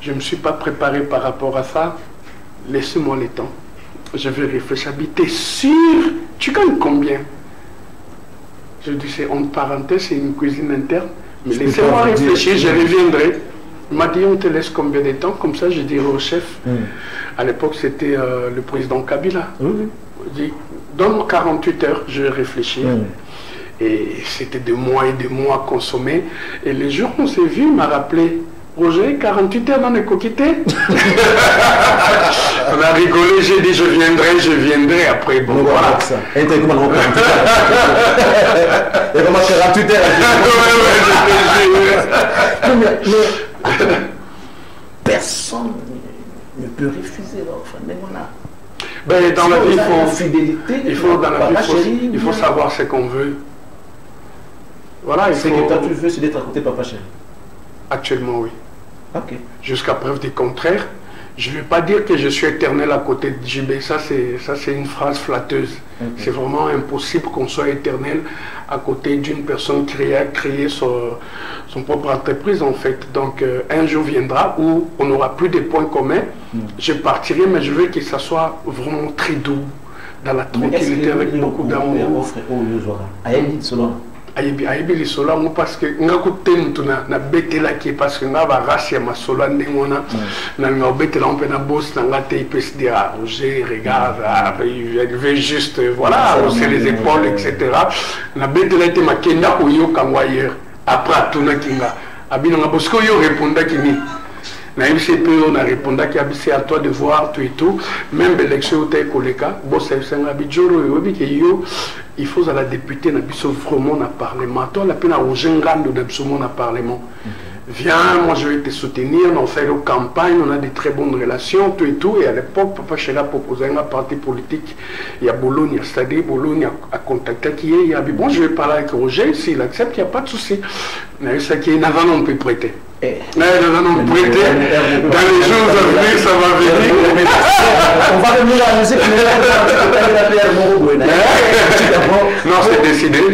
Je ne me suis pas préparé par rapport à ça. Laissez-moi le temps. Je vais réfléchir. T'es sûr? Tu gagnes combien? Je dis, c'est entre parenthèses, c'est une cuisine interne. Mais laissez-moi réfléchir, je reviendrai. Il m'a dit, on te laisse combien de temps? Comme ça, je dirai au chef. À l'époque, c'était le président Kabila. Il dit, donne-moi 48 heures, je vais réfléchir. Et c'était des mois et des mois consommés. Et les jours où on s'est vu, il m'a rappelé, Roger, 48 heures dans les coquetés. On a rigolé, j'ai dit je viendrai après. Bon, voilà. Et comment 48 heures. Mais personne ne peut refuser l'offre. Mais voilà. Ben, dans la vie, il faut savoir ce qu'on veut. Voilà, ce que toi tu veux, c'est d'être à côté de Papa Chéri. Actuellement, oui. Ok. Jusqu'à preuve du contraire. Je ne vais pas dire que je suis éternel à côté de JB. Ça, c'est une phrase flatteuse. C'est vraiment impossible qu'on soit éternel à côté d'une personne qui a créé son propre entreprise, en fait. Donc, un jour viendra où on n'aura plus de points communs. Je partirai, mais je veux que ça soit vraiment très doux, dans la tranquillité, avec beaucoup d'amour. Ayebi li solo ngo parce que nga ko tentu na betela ki parce que nga ba race ya masolo ndengona na nga betela on peut na boss na nga te ipes dire Roger regarde il veut juste voilà hausser les épaules etc. na betela te makenda ko yo kangwa hier après tuna kinga abina nga boss ko yo répondra kini na MCP on a répondu c'est à toi de voir tout et tout même l'élection au koleka boss senga bijoro yobi ke yo il faut à la députée na biso vraiment na parlement toi la peine à Rogengando na biso na parlement viens moi je vais te soutenir on fait une campagne on a de très bonnes relations tout et tout et à l'époque Papa Chéri a proposé un parti politique il y a Bologna c'est-à-dire Bologna a contacté qui est il a dit bon je vais parler avec Roger s'il accepte il n'y a pas de souci mais ça qui est avant on peut prêter dans les jours à venir, ça va venir. On va revenir à la musique, non,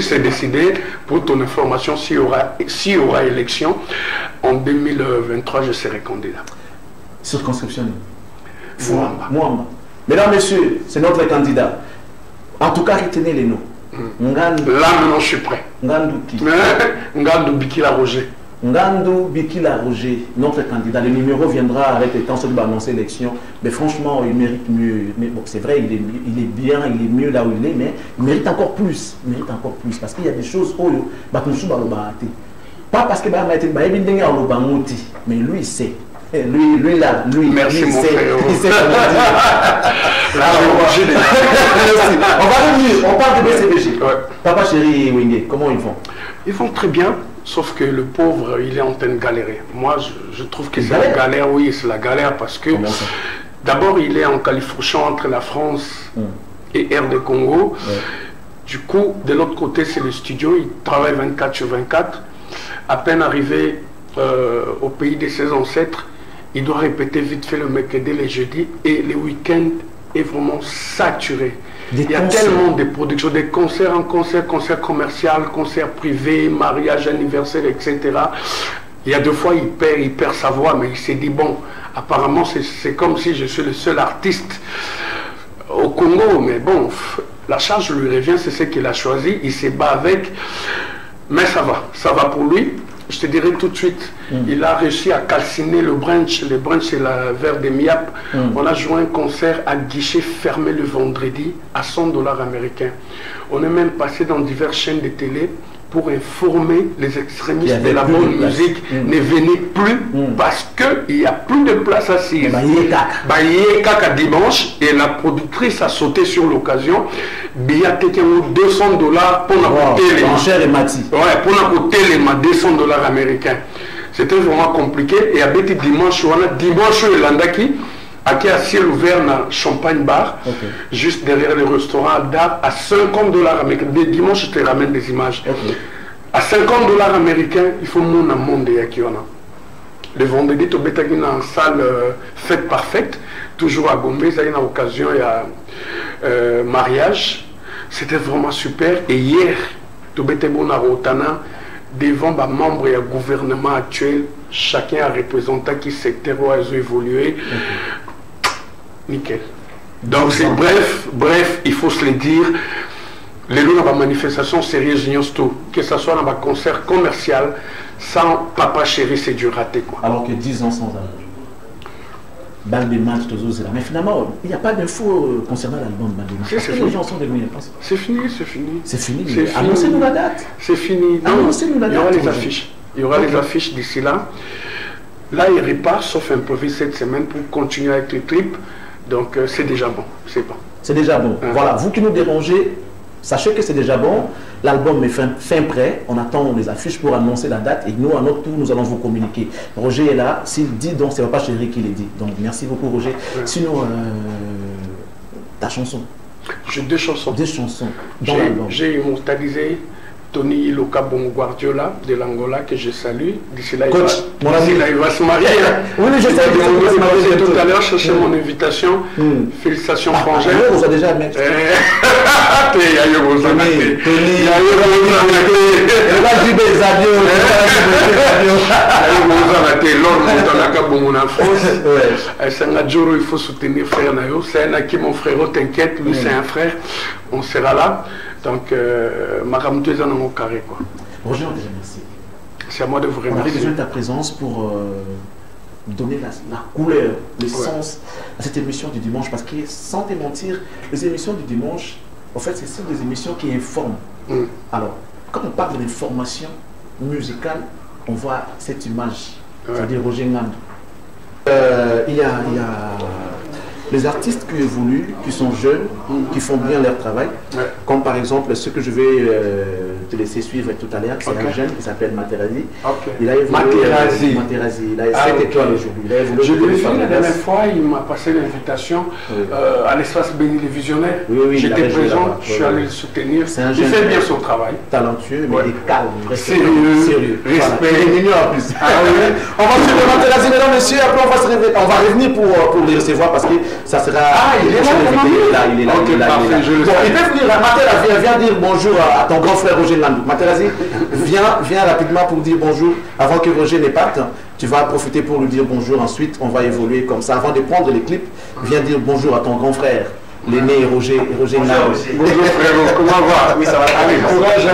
c'est décidé. Pour ton information, s'il y aura élection, en 2023, je serai candidat. Circonscription Mouamba. Mesdames, messieurs, c'est notre candidat. En tout cas, retenez les noms. Là, maintenant, je suis prêt. Ngandou Bikila Roger. Ngandou Bikila Roger, notre candidat, le numéro viendra avec le temps, ça va annoncer l'élection. Mais franchement, il mérite mieux. Mais bon, c'est vrai, il est bien, il est mieux là où il est, mais il mérite encore plus. Il mérite encore plus. Parce qu'il y a des choses où pas parce que mais lui, il sait. Lui là, lui, merci lui, mon frère. Il sait on va revenir, on parle de BCBG. Ouais. Papa Chéri Wenge, comment ils font? Ils font très bien, sauf que le pauvre, il est en train de galérer. Moi, je trouve que c'est la galère, oui, c'est la galère parce que d'abord, il est en califourchon entre la France et RD Congo. Ouais. Du coup, de l'autre côté, c'est le studio, il travaille 24 sur 24. À peine arrivé au pays de ses ancêtres. Il doit répéter vite fait le mercredi, les jeudis, et les week-ends est vraiment saturé. Il y a tellement de productions, des concerts en concert, concert commercial, concert privé, mariage, anniversaire, etc. Il y a 2 fois, il perd sa voix, mais il s'est dit, bon, apparemment, c'est comme si je suis le seul artiste au Congo, mais bon, la charge lui revient, c'est ce qu'il a choisi, il se bat avec, mais ça va pour lui. Je te dirai tout de suite, il a réussi à calciner le brunch. Le brunch, c'est la verre de Miap. On a joué un concert à guichet fermé le vendredi à $100 américains. On est même passé dans diverses chaînes de télé pour informer les extrémistes de la bonne musique. Ne venez plus parce qu'il n'y a plus de place assise. Kaka dimanche, et la productrice a sauté sur l'occasion. Billet $200 pour n'apporter les $200 américains. C'était vraiment compliqué. Et à Betty dimanche, il landaki. Qui a ciel ouvert dans Champagne Bar, juste derrière le restaurant d'art, à $50 américains. Dès dimanche, je te ramène des images. À $50 américains, il faut mon monde qui en a. Le vendredi, tu es dans une salle fête parfaite, toujours à Gombe, il y a une occasion, il y a mariage. C'était vraiment super. Et hier, tu es à Rotana, devant les membres et le gouvernement actuel, chacun a représenté qui secteur où ils ont évolué. Nickel. Donc c'est bref, il faut se le dire. Les lois dans la manifestation sérieuse, que ce soit dans un concert commercial, sans papa chéri, c'est du raté. Quoi. Alors que 10 ans sans argent. Bande de match, tout ça. Mais finalement, il n'y a pas d'infos concernant l'album Bande de match. Parce que les gens sont devenus intenses. C'est fini. C'est fini. Annoncez-nous la date. C'est fini. Annoncez-nous la date. Il y aura les affiches. Il y aura les affiches d'ici là. Là, il repart, sauf un peu cette semaine, pour continuer avec le clip. Donc c'est déjà bon, c'est bon. C'est déjà bon. Voilà, vous qui nous dérangez, sachez que c'est déjà bon. L'album est fin prêt. On attend les affiches pour annoncer la date. Et nous, à notre tour, nous allons vous communiquer. Roger est là. S'il dit, donc, c'est pas Chéri qui l'a dit. Donc, merci beaucoup, Roger. Sinon, ta chanson. J'ai 2 chansons. 2 chansons dans l'album. J'ai immortalisé Tony Iloka Bongo Guardiola de l'Angola, que je salue. D'ici là, il va se marier. Oui, je sais. Tout à l'heure, chercher mon invitation. Félicitations, frangin. On a déjà mis. Il faut soutenir frère Nayo. C'est un qui mon frère, t'inquiète, lui c'est un frère. On sera là. Donc, Maram, tu es dans mon carré. Roger, on déjà merci. C'est à moi de vous remercier. On avait besoin de ta présence pour donner la couleur, le sens à cette émission du dimanche. Parce que, sans te mentir, les émissions du dimanche, en fait, c'est des émissions qui informent. Alors, quand on parle de l'information musicale, on voit cette image. C'est-à-dire Roger Ngandou. Il y a les artistes qui évoluent, qui sont jeunes, qui font bien leur travail, comme par exemple ce que je vais te laisser suivre tout à l'heure, c'est un jeune qui s'appelle Materazzi. Il a évolué. Materazzi, il a 7 étoiles aujourd'hui. Je l'ai vu la dernière fois, il m'a passé l'invitation à l'espace Béni les Visionnaires. J'étais présent, je suis allé le soutenir. Il fait bien son travail. Talentueux, mais il est calme, sérieux, respect. Il est mignon en plus. On va suivre Materazzi, mesdames, messieurs, après on va revenir pour les recevoir parce que ça sera... il est là, il est là. Il peut venir, Materazzi, viens dire bonjour à ton grand frère Roger Ngandou. Materazzi, viens rapidement pour dire bonjour avant que Roger ne parte. Tu vas profiter pour lui dire bonjour, ensuite on va évoluer comme ça. Avant de prendre les clips, viens dire bonjour à ton grand frère, l'aîné Roger Ngandou. Bonjour frérot, comment va? Oui, ça va. Allez, courage.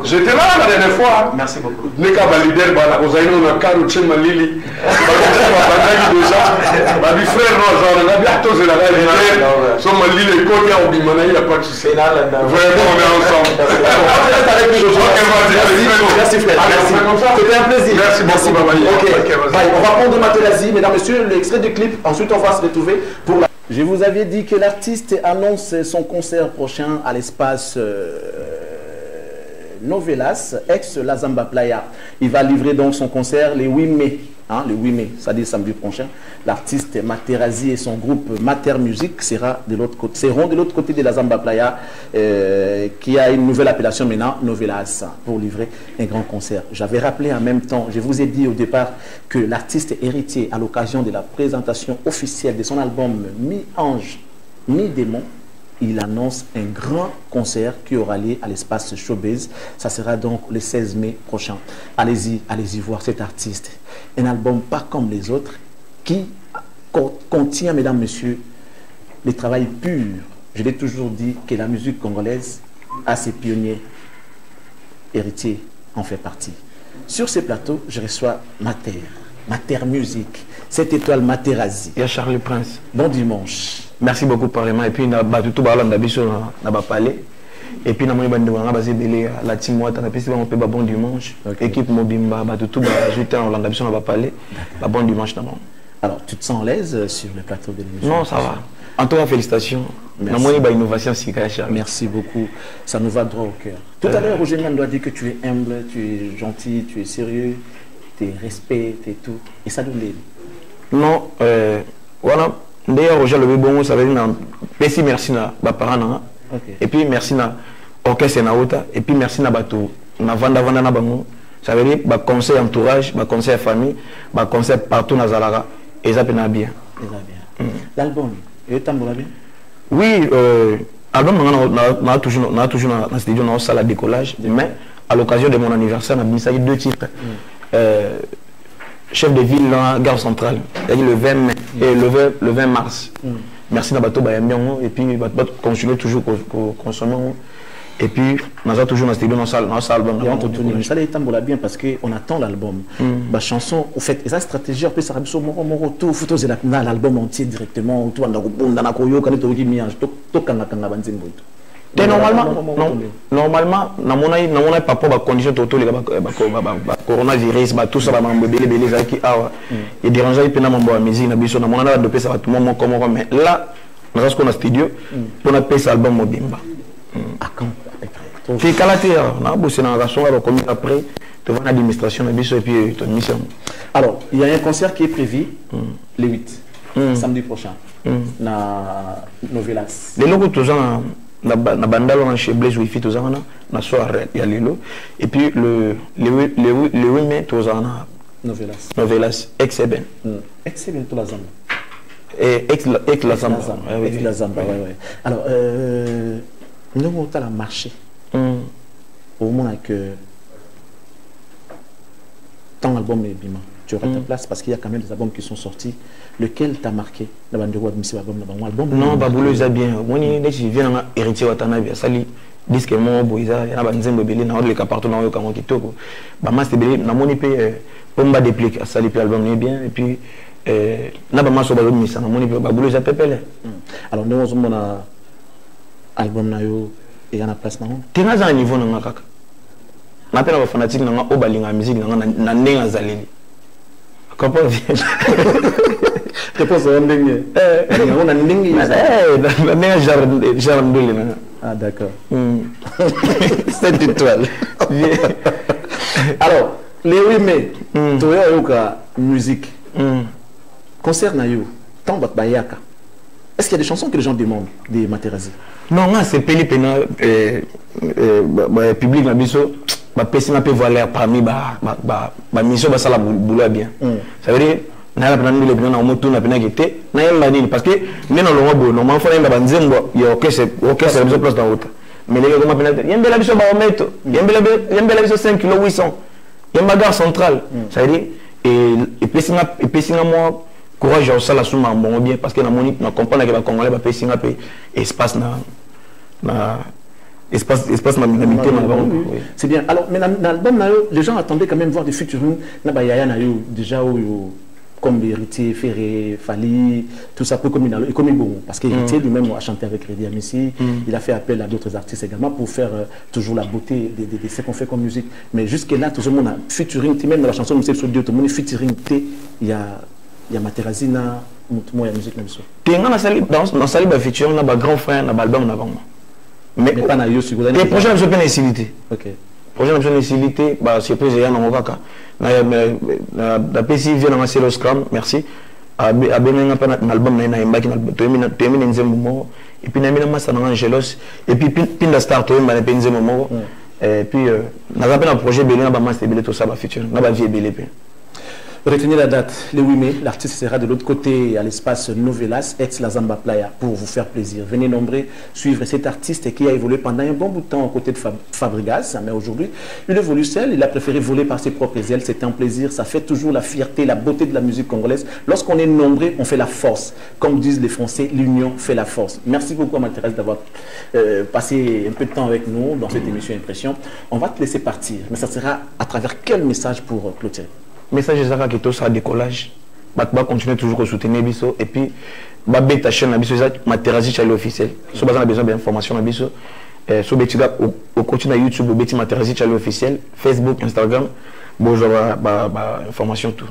J'étais là la dernière fois. Merci beaucoup. Nika Balider, Rosaïno Nakaro, Tchema Lili. Babi frère, non, genre, on a bien tous la reine. Son Lili, le côté, on dit, il n'y a pas de souci. Vraiment, on est ensemble. Merci frère. C'était un plaisir. Merci beaucoup, Babaye. On va prendre Materazzi, mesdames, messieurs, l'extrait du clip. Ensuite, on va se retrouver pour la... Je vous avais dit que l'artiste annonce son concert prochain à l'espace Novelas, ex-La Zamba Playa. Il va livrer donc son concert le 8 mai hein, le 8 mai, c'est-à-dire samedi prochain, l'artiste Materazzi et son groupe Mater Music seront de l'autre côté de la Zamba Playa, qui a une nouvelle appellation maintenant, Novelas, pour livrer un grand concert. J'avais rappelé en même temps, je vous ai dit au départ que l'artiste héritier, à l'occasion de la présentation officielle de son album Mi-Ange, Mi-Démon, il annonce un grand concert qui aura lieu à l'espace Showbiz. Ça sera donc le 16 mai prochain. Allez-y voir cet artiste. Un album pas comme les autres qui contient, mesdames, messieurs, le travail pur. Je l'ai toujours dit que la musique congolaise a ses pionniers. Héritier en fait partie. Sur ces plateaux, je reçois Mater Music, cette étoile Materazzi. Il y a Charles Prince. Bon dimanche. Merci beaucoup, pareillement. Et puis, on a tout parlé. Et puis, on a basé la team bon dimanche. Équipe Mobimba, tout on va parler. Bon dimanche d'abord. Alors, tu te sens à l'aise sur le plateau de l'émission? Non, ça va. En tout cas, félicitations. Merci beaucoup. Ça nous va droit au cœur. Tout à l'heure, Roger Mian doit dire que tu es humble, tu es gentil, tu es sérieux, tu es respect, tu es tout. Et ça donne les... Non, voilà. D'ailleurs, Roger le bon, ça veut dire merci à mes parents. Et puis merci à l'orchestre Naota. Et puis merci à Bato. Ça veut dire conseil entourage, conseil famille, conseil partout dans Zalara. Et ça peut bien. L'album, il t'en bien? Oui, l'album, on a toujours dans le studio, dans la salle de décollage. Mais à l'occasion de mon anniversaire, on a mis ça 2 titres. Chef de ville dans la gare centrale, c'est-à-dire le 20 mai et le 20 mars. Merci Nabato Bayambion et puis continuer toujours consommer. Et puis, on a toujours dans notre album. Ça les bien parce qu'on attend l'album. La chanson, au fait, et sa stratégie, après, ça rabisse au moro, tout, faut l'album entier directement, tout, dans la koyo, quand on a tout, normalement, dans mon papa, la condition totale, coronavirus, tout ça, il dérange, il peut la musique, il a adopté ça, tout le monde comme mais là, nous avons un studio pour appeler cet album Mobimba. C'est Calatéa, on a bossé dans la chanson, après, tu vas à l'administration, et puis ton mission. Alors, il y a un concert qui est prévu le 8, samedi prochain, na Novelas. Les locaux, tous na bandalo na chez Blaise Wifi tous en na soirée il y a lilo et puis le 8 mai tous en Novelas ex-Eben tout la zamba et ex la zamba ouais. Alors nous on a marché au moins que ton album est bima tu auras ta place parce qu'il y a quand même des albums qui sont sortis. Lequel t'a marqué? Non, Baboulou est bien. Moi, je viens héritier Watanabe. Sali, disque mon boisa, il y a un nzembo belé, na le partout na yo kango kitoko. Ba mas belé, na moni pe pomba déplique. Sali pe album est bien et puis na ba maso balo misa, na moni pe Baboulou est pepele. Alors nous on a album na yo et y a na place na on. Tenga za niveau na ngaka. Na pe na ba fanatique na nga obalinga musique na ndenga zaleli. Comment réponse à Ndenge. On a Ndenge. Ah d'accord. Cette étoile. Alors, les 8 mai, Toya Yoka musique. Concert Nayo, Tambat Bayaka. Est-ce qu'il y a des chansons que les gens demandent des Materazzi? Non, c'est Peli Pena public na biso. Personne n'a pu voir parmi les missions de la boulot bien. Ça veut dire que nous avons les gens qui ont été parce que nous avons normalement il y a orchestre place dans l'autre. Mais les gens qui ont été il y a une mission baromètre, il y a une mission 5 kg 800, il y a une gare centrale. Ça veut dire et personne moi courage à ça la somme bon bien parce que nous comprenons que les Congolais personne n'a espace espace c'est bien. Alors, mais dans l'album, les gens attendaient quand même voir des featuring. Déjà, comme Héritier, Ferré, Fali, tout ça, comme bon. Parce qu'Héritier lui-même a chanté avec Redi Amissi. Il a fait appel à d'autres artistes également pour faire toujours la beauté de ce qu'on fait comme musique. Mais jusque-là, tout le monde a featuring. Même dans la chanson, tout le monde a featuring. Il y a Materazzi, il y a musique. Dans la salle de featuring, il y a un grand frère, il y a un album. Mais pas na yo sur les projets je peux les citer. OK. projet de facilité, surprise, il y a un kaka. La PCI vient dans le Scrum, merci. A bien un album, il y a un album qui est un et puis il y a un Angelos, et puis il y a un star, il y a un et puis il y a un projet, il y a un master, tout ça, futur, il y a un vie. Retenez la date, le 8 mai, l'artiste sera de l'autre côté à l'espace Novelas, ex-La Zamba Playa, pour vous faire plaisir. Venez nombreux suivre cet artiste qui a évolué pendant un bon bout de temps aux côtés de Fabregas, mais aujourd'hui, il évolue seul, il a préféré voler par ses propres ailes, c'est un plaisir, ça fait toujours la fierté, la beauté de la musique congolaise. Lorsqu'on est nombreux, on fait la force. Comme disent les Français, l'union fait la force. Merci beaucoup à Mathérèse d'avoir passé un peu de temps avec nous dans cette émission Impression. On va te laisser partir, mais ça sera à travers quel message pour clôturer? Message de qui tout ça décollage, va continuer toujours à soutenir Bisso et puis va bêta chaîne Bisso Matérazzi Chali officiel. Si vous avez besoin d'informations à Bisso, sur Betiga au continue YouTube Beti Matérazzi Chali officiel, Facebook, Instagram, bonjour information tout.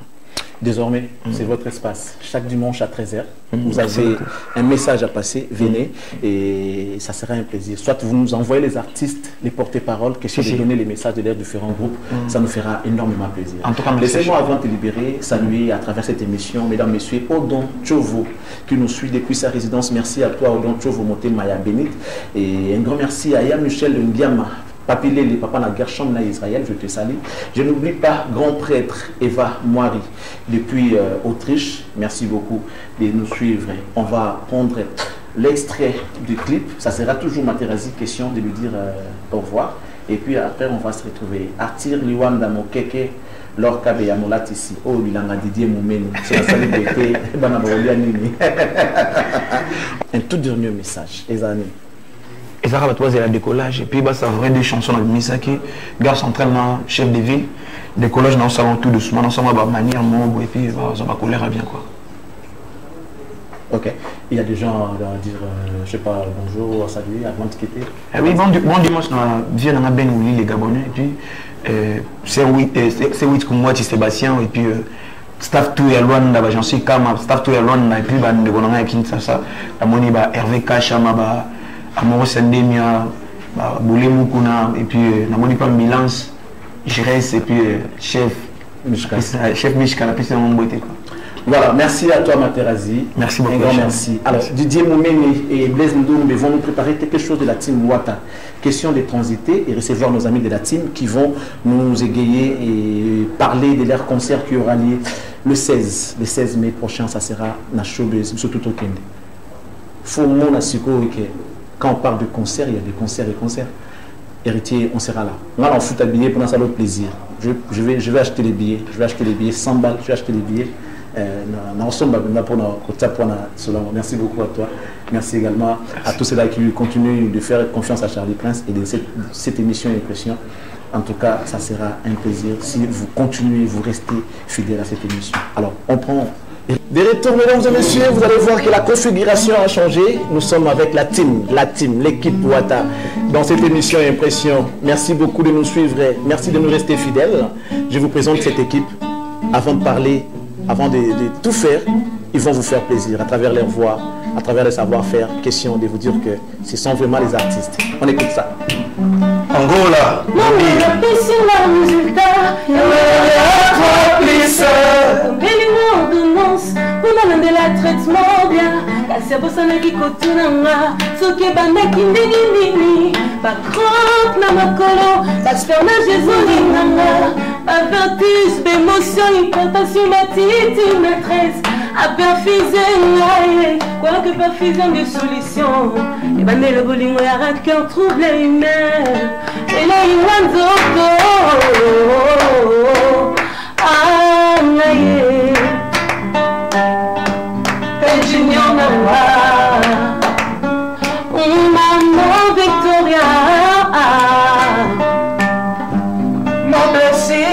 Désormais, c'est votre espace. Chaque dimanche à 13h, vous avez un message à passer, venez, et ça sera un plaisir. Soit vous nous envoyez les artistes, les porte-paroles, question de donner les messages de leurs différents groupes, ça nous fera énormément plaisir. En tout cas, laissez-moi avant de te libérer, saluer à travers cette émission, mesdames, messieurs, Odon Tchovo, qui nous suit depuis sa résidence. Merci à toi, Odon Tchovo, Moté Maya Bénit. Et un grand merci à Yann Michel Ndiama. Papilé, les papas dans Gershom na Israël, je te salue. Je n'oublie pas grand prêtre Eva Moiri depuis Autriche. Merci beaucoup de nous suivre. On va prendre l'extrait du clip. Ça sera toujours Matérazzi, question de lui dire au revoir. Et puis après, on va se retrouver. Artir Liwanda Mokeke, Lorca Beyamolat ici. Oh, Lilanga Didier Moumeni. C'est la salut d'été. Un tout dernier message, les amis. Et ça va c'est la décollage et puis ça vrai des chansons avec Misaki gars entraînement chef de ville décollage dans le salon tout doucement ensemble à manière et puis ça va coller bien quoi. Ok, il y a des gens à dire je sais pas bonjour à saluer avant de quitter. Oui bon dimanche dans vient dans Ben Ouli les Gabonais et puis c'est 8 comme moi Sébastien et puis staff tout ya Luanda ba j'en suis comme staff tout ya Luanda et puis ba ndeko na Kinshasa la moni ba Hervé Kachama ba Amoro Sandemia, Boulemukuna, et puis Namonipa Milance, Jerez, et puis chef Mishka, la piste de mon beauté. Voilà, merci à toi Matérazzi. Merci beaucoup. Un grand merci. Alors, Didier Moumeni et Blaise Ndoumbe vont nous préparer quelque chose de la team Wata. Question de transiter et recevoir nos amis de la team qui vont nous égayer et parler de leur concert qui aura lieu le 16 mai prochain. Ça sera na showbiz, surtout au Kende. Faut mon asiko quand on parle de concert, il y a des concerts et concerts. Héritier, on sera là. On va en foutre à billets pour notre plaisir. Je vais acheter les billets. Je vais acheter les billets 100 balles. Je vais acheter les billets. Merci beaucoup à toi. Merci également à tous ceux-là qui continuent de faire confiance à Charlie Prince et de cette émission Impression. En tout cas, ça sera un plaisir si vous continuez, vous restez fidèles à cette émission. Alors, on prend... De retour, mesdames et messieurs, vous allez voir que la configuration a changé. Nous sommes avec la team, l'équipe Wata dans cette émission Impression. Merci beaucoup de nous suivre. Merci de nous rester fidèles. Je vous présente cette équipe. Avant de parler, avant de tout faire, ils vont vous faire plaisir à travers leur voix, à travers le savoir-faire. Question de vous dire que ce sont vraiment les artistes. On écoute ça. Angola, de la traitement bien kasi abosanaki kotunanga soki ebandaki ndenge nini bacrope na makolo baspermage ezolinganga bavertige bémotion hypertension batiti maîtresse aperfise ngai quoique perfise de solution ebandele bolingo ya raqueur trouble humain eleinga nzoto angaye Junior Namba, Maman Victoria, mon blessing.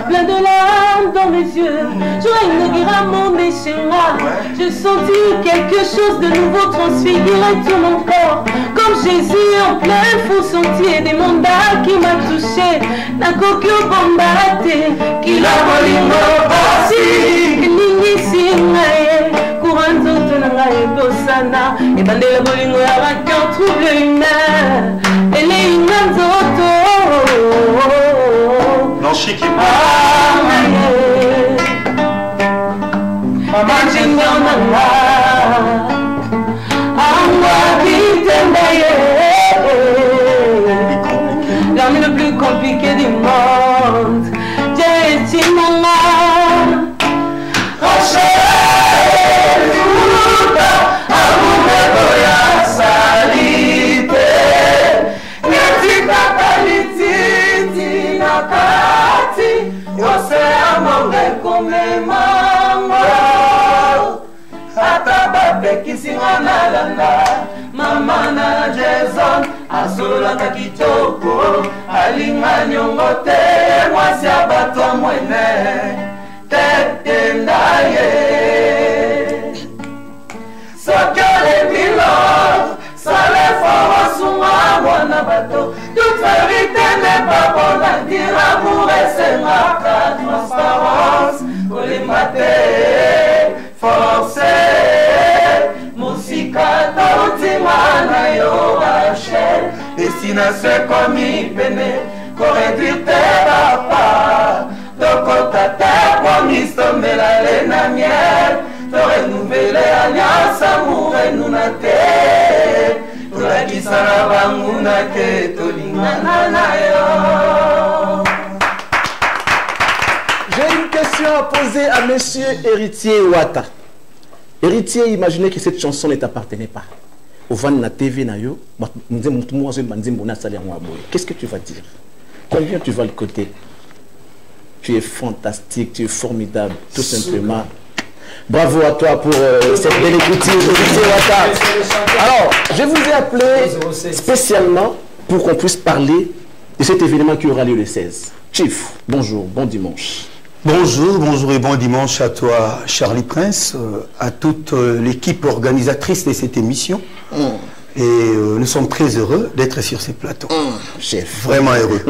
Plein de larmes dans mes yeux, j'aurais inauguré mon déchirement. J'ai senti quelque chose de nouveau transfigurer tout mon corps. Comme Jésus en plein faux sentier des mandats qui m'a touché. N'a qu'aucun bombardé, qui l'a volé mon passé. Nini si nae, ebandela bolingo ya bakion trouble humain elinga nzoto Nanchiki Manjingo nanga Anga bitembaye L'homme le plus compliqué du monde J'ai Timanga Rachel Futa Amumego ya salite Nyetika kalititi nakati Yose amonge komemanga Atababe kisinga nalanda Mama na Jason Asolaka kitoko Alinga nyongote Mwasi abato mwene Tetendaye Sokele bilo Sale foro sunga mwana bato Toute vérité n'est pas bonne à dire Amour et c'est marque transparence Pour les mater Forcé Musika tautima na yo Rachel Destination comme pene Corréduire tes papas Tokota te promis Tombela lena miel Te renouveler alliance amour et nunate Tolakisa na banguna ke tolingana na yo. J'ai une question à poser à monsieur Héritier Wata. Héritier, imaginez que cette chanson ne t'appartenait pas. Au van na TV na yo, qu'est-ce que tu vas dire? Combien tu vas le côté? Tu es fantastique, tu es formidable, tout simplement. Bravo à toi pour cette belle écoutille, Héritier Wata. Alors, je vous ai appelé spécialement pour qu'on puisse parler de cet événement qui aura lieu le 16. Chief, bonjour, bon dimanche. Bonjour, bonjour et bon dimanche à toi, Charlie Prince, à toute l'équipe organisatrice de cette émission. Et nous sommes très heureux d'être sur ces plateaux. Chef. Vraiment heureux.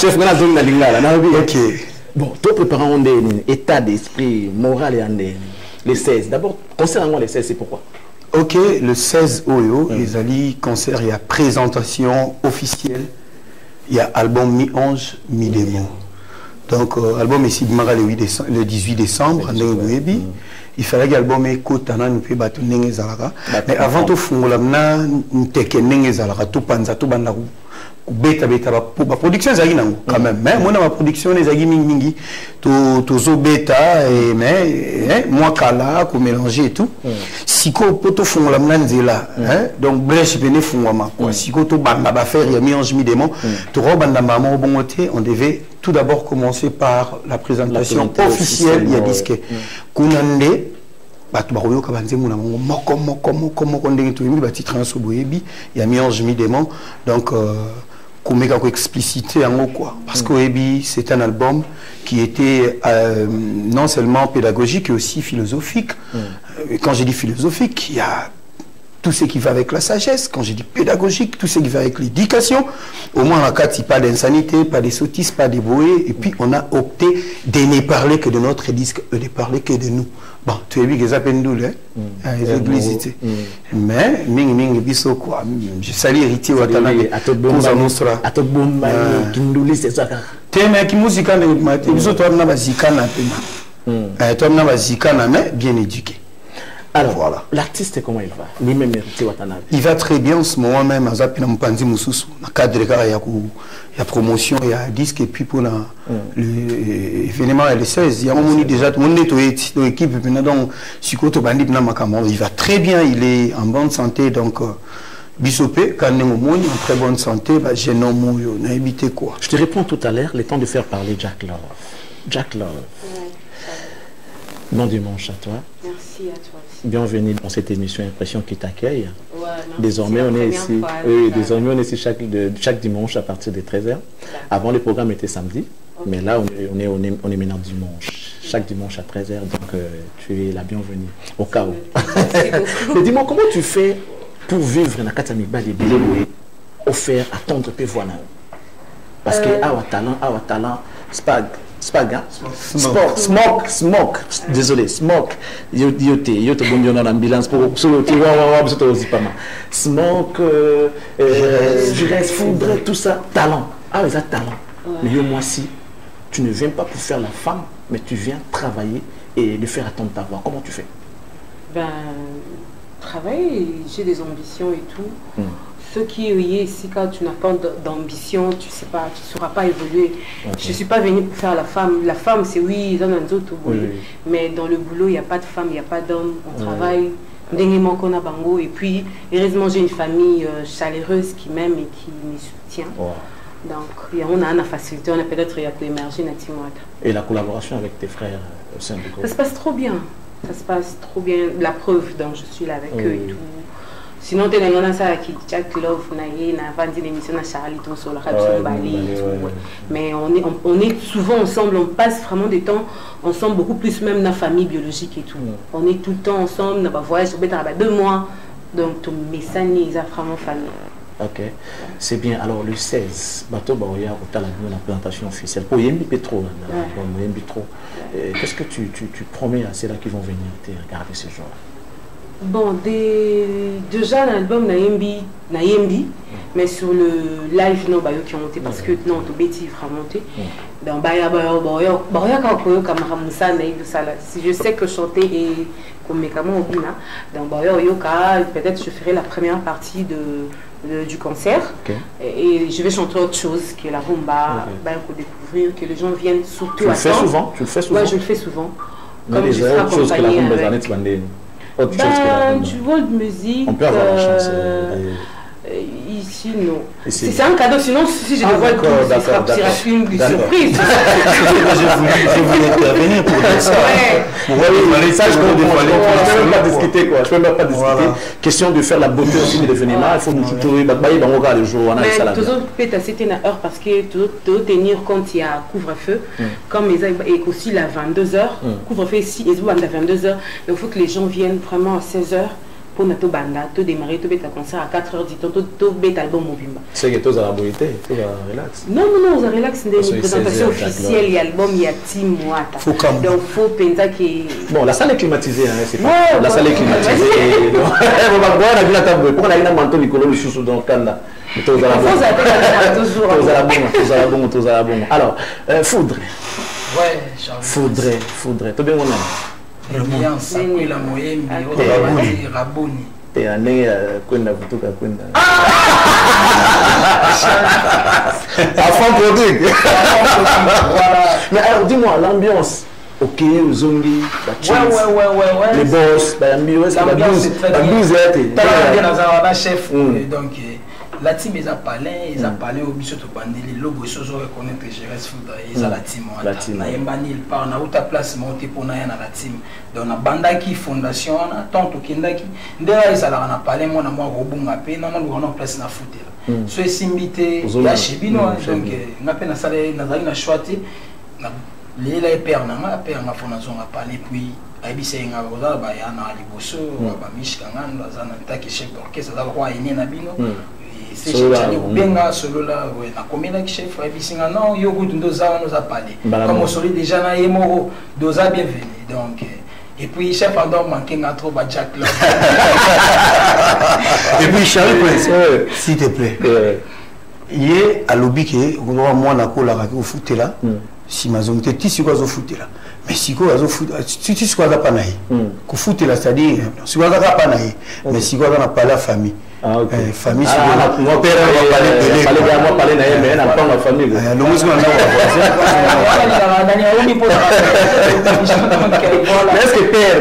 Chef, ok. Bon, toi préparons un état d'esprit moral et les 16. D'abord, concernant les 16, c'est pourquoi? Ok, le 16 Oyo, les alliés concert, il y a présentation officielle. Il y a album mi-ange, mi-démon. Donc, album ici le 18 décembre, il fallait que l'album ait côté dans le bateau Nengezalaka. Mais avant tout, il fallait que Nengezalaka, tout panza, tout bandaru. Beta la production est quand même. Mais moi, ma production est mingi. Tout beta et mais moi kala ko mélanger et tout. Si ko poto fond la mnanzela, donc brèche bene fond ma quoi. Si ko to banda ba faire ya mi ange mi démon. To banda maman bon côté, on devait tout d'abord commencer par la présentation officielle il y a disque. Kunande batu baroyo kabanze muna moko ndenge to yimi bati transo boyebi ya mi ange mi démon. Donc Koumeka ko explicité en quoi parce que Ebi c'est un album qui était non seulement pédagogique mais aussi philosophique. Quand j'ai dit philosophique, il y a tout ce qui va avec la sagesse. Quand j'ai dit pédagogique, tout ce qui va avec l'éducation. Au moins, en cas, pas d'insanité, pas de sottises, pas de boé. Et puis, on a opté de ne parler que de notre disque, de ne parler que de nous. Bon, tu as vu que ça pendoule, les églises. Mais, ming, biso quoi. Je salue Héritier Watana. Kouza Nostra. Kinduli, c'est ça. Témé qui musique en écoute, biso toi na bazikana pena. Toi na bazikana mais bien éduqué. Alors voilà. L'artiste, comment il va? Lui-même, Héritier Watanabe. Il va très bien en ce moment même. À Zapina Mpanzi Moussousou. Dans le cadre de la promotion, il y a un disque. Et puis pour l'événement le 16, il y a un moment déjà tout le monde est dans l'équipe. Donc, il va très bien. Il est en bonne santé. Donc, Bissopé, quand on est en très bonne santé, j'ai non mouillé. On a évité quoi? Je te réponds tout à l'heure. Le temps de faire parler Jack Love. Jack Love. Bon dimanche à toi. Merci à toi aussi. Bienvenue dans cette émission Impression qui t'accueille. Ouais, désormais, on est ici. Désormais, on est ici chaque dimanche à partir de 13h. Avant, le programme était samedi. Okay. Mais là, on est maintenant dimanche. Chaque dimanche à 13h. Donc, tu es la bienvenue. Au cas où. Mais dis-moi, comment tu fais pour vivre dans la Katami Bali offert à tendre peu voilà? Parce que, talent, c'est pas. Spag, hein? Smoke. Désolé, smoke. Yote bon dans l'ambulance pour smoke, Jurès, Foudre, tout ça, talent. Ah, ils ont talent. Mais moi si tu ne viens pas pour faire la femme, mais tu viens travailler et le faire attendre ta voix. Comment tu fais? Ben, travailler, j'ai des ambitions et tout. Ce qui est ici, quand tu n'as pas d'ambition, tu sais pas, tu ne sauras pas évoluer. Je ne suis pas venue pour faire la femme. La femme, c'est oui, ils ont un autre boulot. Mais dans le boulot, il n'y a pas de femme, il n'y a pas d'homme. On travaille dernièrement qu'on a bango. Et puis, heureusement, j'ai une famille chaleureuse qui m'aime et qui me soutient. Donc, on a une facilité, on a peut-être émerger nativement. Et la collaboration avec tes frères au sein du groupe? Ça se passe trop bien. Ça se passe trop bien. La preuve, donc je suis là avec eux et tout. Sinon, tu as ça qui Jack Love, vendu l'émission à Charlie, sur la radio Bali et tout. Mais on est souvent ensemble, on passe vraiment des temps ensemble, beaucoup plus même dans la famille biologique et tout. On est tout le temps ensemble, on va voyager 2 mois. Donc, ton message, ils ont vraiment famille. Ok, c'est bien. Alors, le 16, Bateau Baoya, au la présentation officielle. Pour Yembi Petro, qu'est-ce que tu promets à ceux-là qui vont venir te regarder ce jour? Bon, déjà l'album Nayembi, mais sur le live, non, qui ont monté parce que non, tout bêtis vraiment monté. Donc, si je sais que chanter est comme mécamment au Bina, donc peut-être je ferai la première partie du concert et je vais chanter autre chose qui est la rumba, pour découvrir, que les gens viennent surtout à temps. Tu le fais souvent? Oui, je le fais souvent. Comme je serai accompagnée avec... Du vol de musique. On peut avoir la chance. Ici, non. C'est un cadeau, sinon, si je le vois tout, ce sera une surprise. Je voulais intervenir pour dire ça. Je ne peux même pas discuter. Question de faire la beauté aussi de l'événement. Il faut nous trouver le jour. Mais toujours peut-être c'était une heure parce que toujours tenir compte il y a couvre-feu. Comme et aussi la 22h. Couvre-feu ici, et à 22h. Donc il faut que les gens viennent vraiment à 16h. Pour notre banda, tout démarrer, tout bête à concert à 4h du temps, tout bête album mobile. C'est que tout à la beauté, tout à relax. Non, on a relax, c'est une présentation officielle, il y a l'album, il y a 10 mois. Donc il faut penser que... Bon, la salle est climatisée, hein, c'est pas... La salle est climatisée. On va voir la table, pour qu'on ait un manteau, Nicolas, le chouchou dans le cadre là. Alors, Foudre. Ouais, Foudre. Tout bien, mon ami. L'ambiance, la moyenne, Raboni. Et année, Kwenda Vutuka Kwenda. Enfant produit. Mais alors, dis-moi, l'ambiance. Ok, Zongi, ouais. Les boss, l'ambiance c'est très bien. T'as bien dans un chef, donc. La team ils a parlé au biso to bandeli logo sozo reconnaître Jurès Foudre ils a la team na yembani il part na uta place monter pour na la team donc na bandaki fondation na tonto kindaki ndela ils ala na parler moi na moi robunga pe na na place na footela so esimbité ya shibino donc ngape na sale na zali na choiti na lela père na fondation a parler puis aibisa nga boza ba ya na liboso ba mishka ngando azana bitaki chef d'orchestre za kwa ine na bino c'est benga solo là na combien de chef abisinga non yo kutu ndoza nous a parlé comme solo déjà na yemoro doza bienvenue donc et puis chef Andor manqué trop ba Jack là et puis Charlie Prince s'il te plaît hier à lobby que on doit moi na ko la ko fouté là si mazonte ti si ko zo fouté là mais si ko zo fouté tu si ko za pa naï ko fouté là c'est-à-dire si ko za pa naï mais si ko na pas la famille. Ah, ok. Famille, mon père va parler mais n'a pas ma famille. Le musique est-ce que père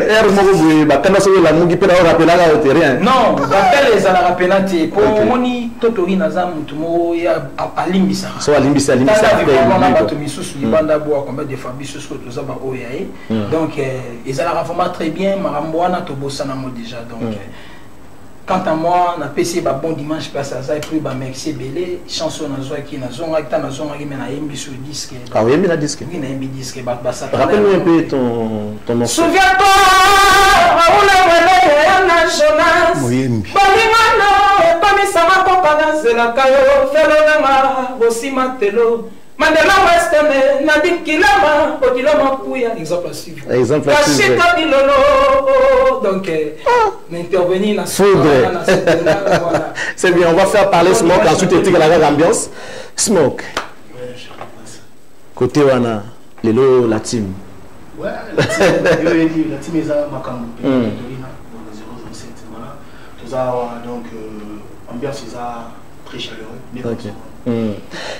la mugi peut rappeler rien? Non, rappelle les ala penalty pour moni totori naza mutu mo ya alimbisa. So alimbisa on a battu misusu libanda boa combien de familles sur tout ça ba oyaé. Donc ils ala vraiment très bien maramboana to bosana mo déjà donc quant à moi, na PC ba bon dimanche passe à ça et puis ba merci belé chanson na zo qui na zonga ta na zonga qui mena yembi sur disque. Ah oui, mais la disque. Oui, na yembi disque ba ça. Rappelle-nous un peu ton nom. Souviens-toi on a na Jonas. Moyembi. Balimano pas mi sama papa na zela kayo felo na ma bosima telo Mandela Westeme, Nadim Kilama, Odiloma Pouya, exemple à suivre. Exemple à suivre. Donc, m'intervenir dans ce voilà. C'est bien, on va faire parler Smoke, ensuite éthique à la ambiance. Smoke. Côté Wana, Lelo, la team. Ouais, la team est à Makam, voilà. Tout ça, donc, ambiance est très chaleureux. Ok.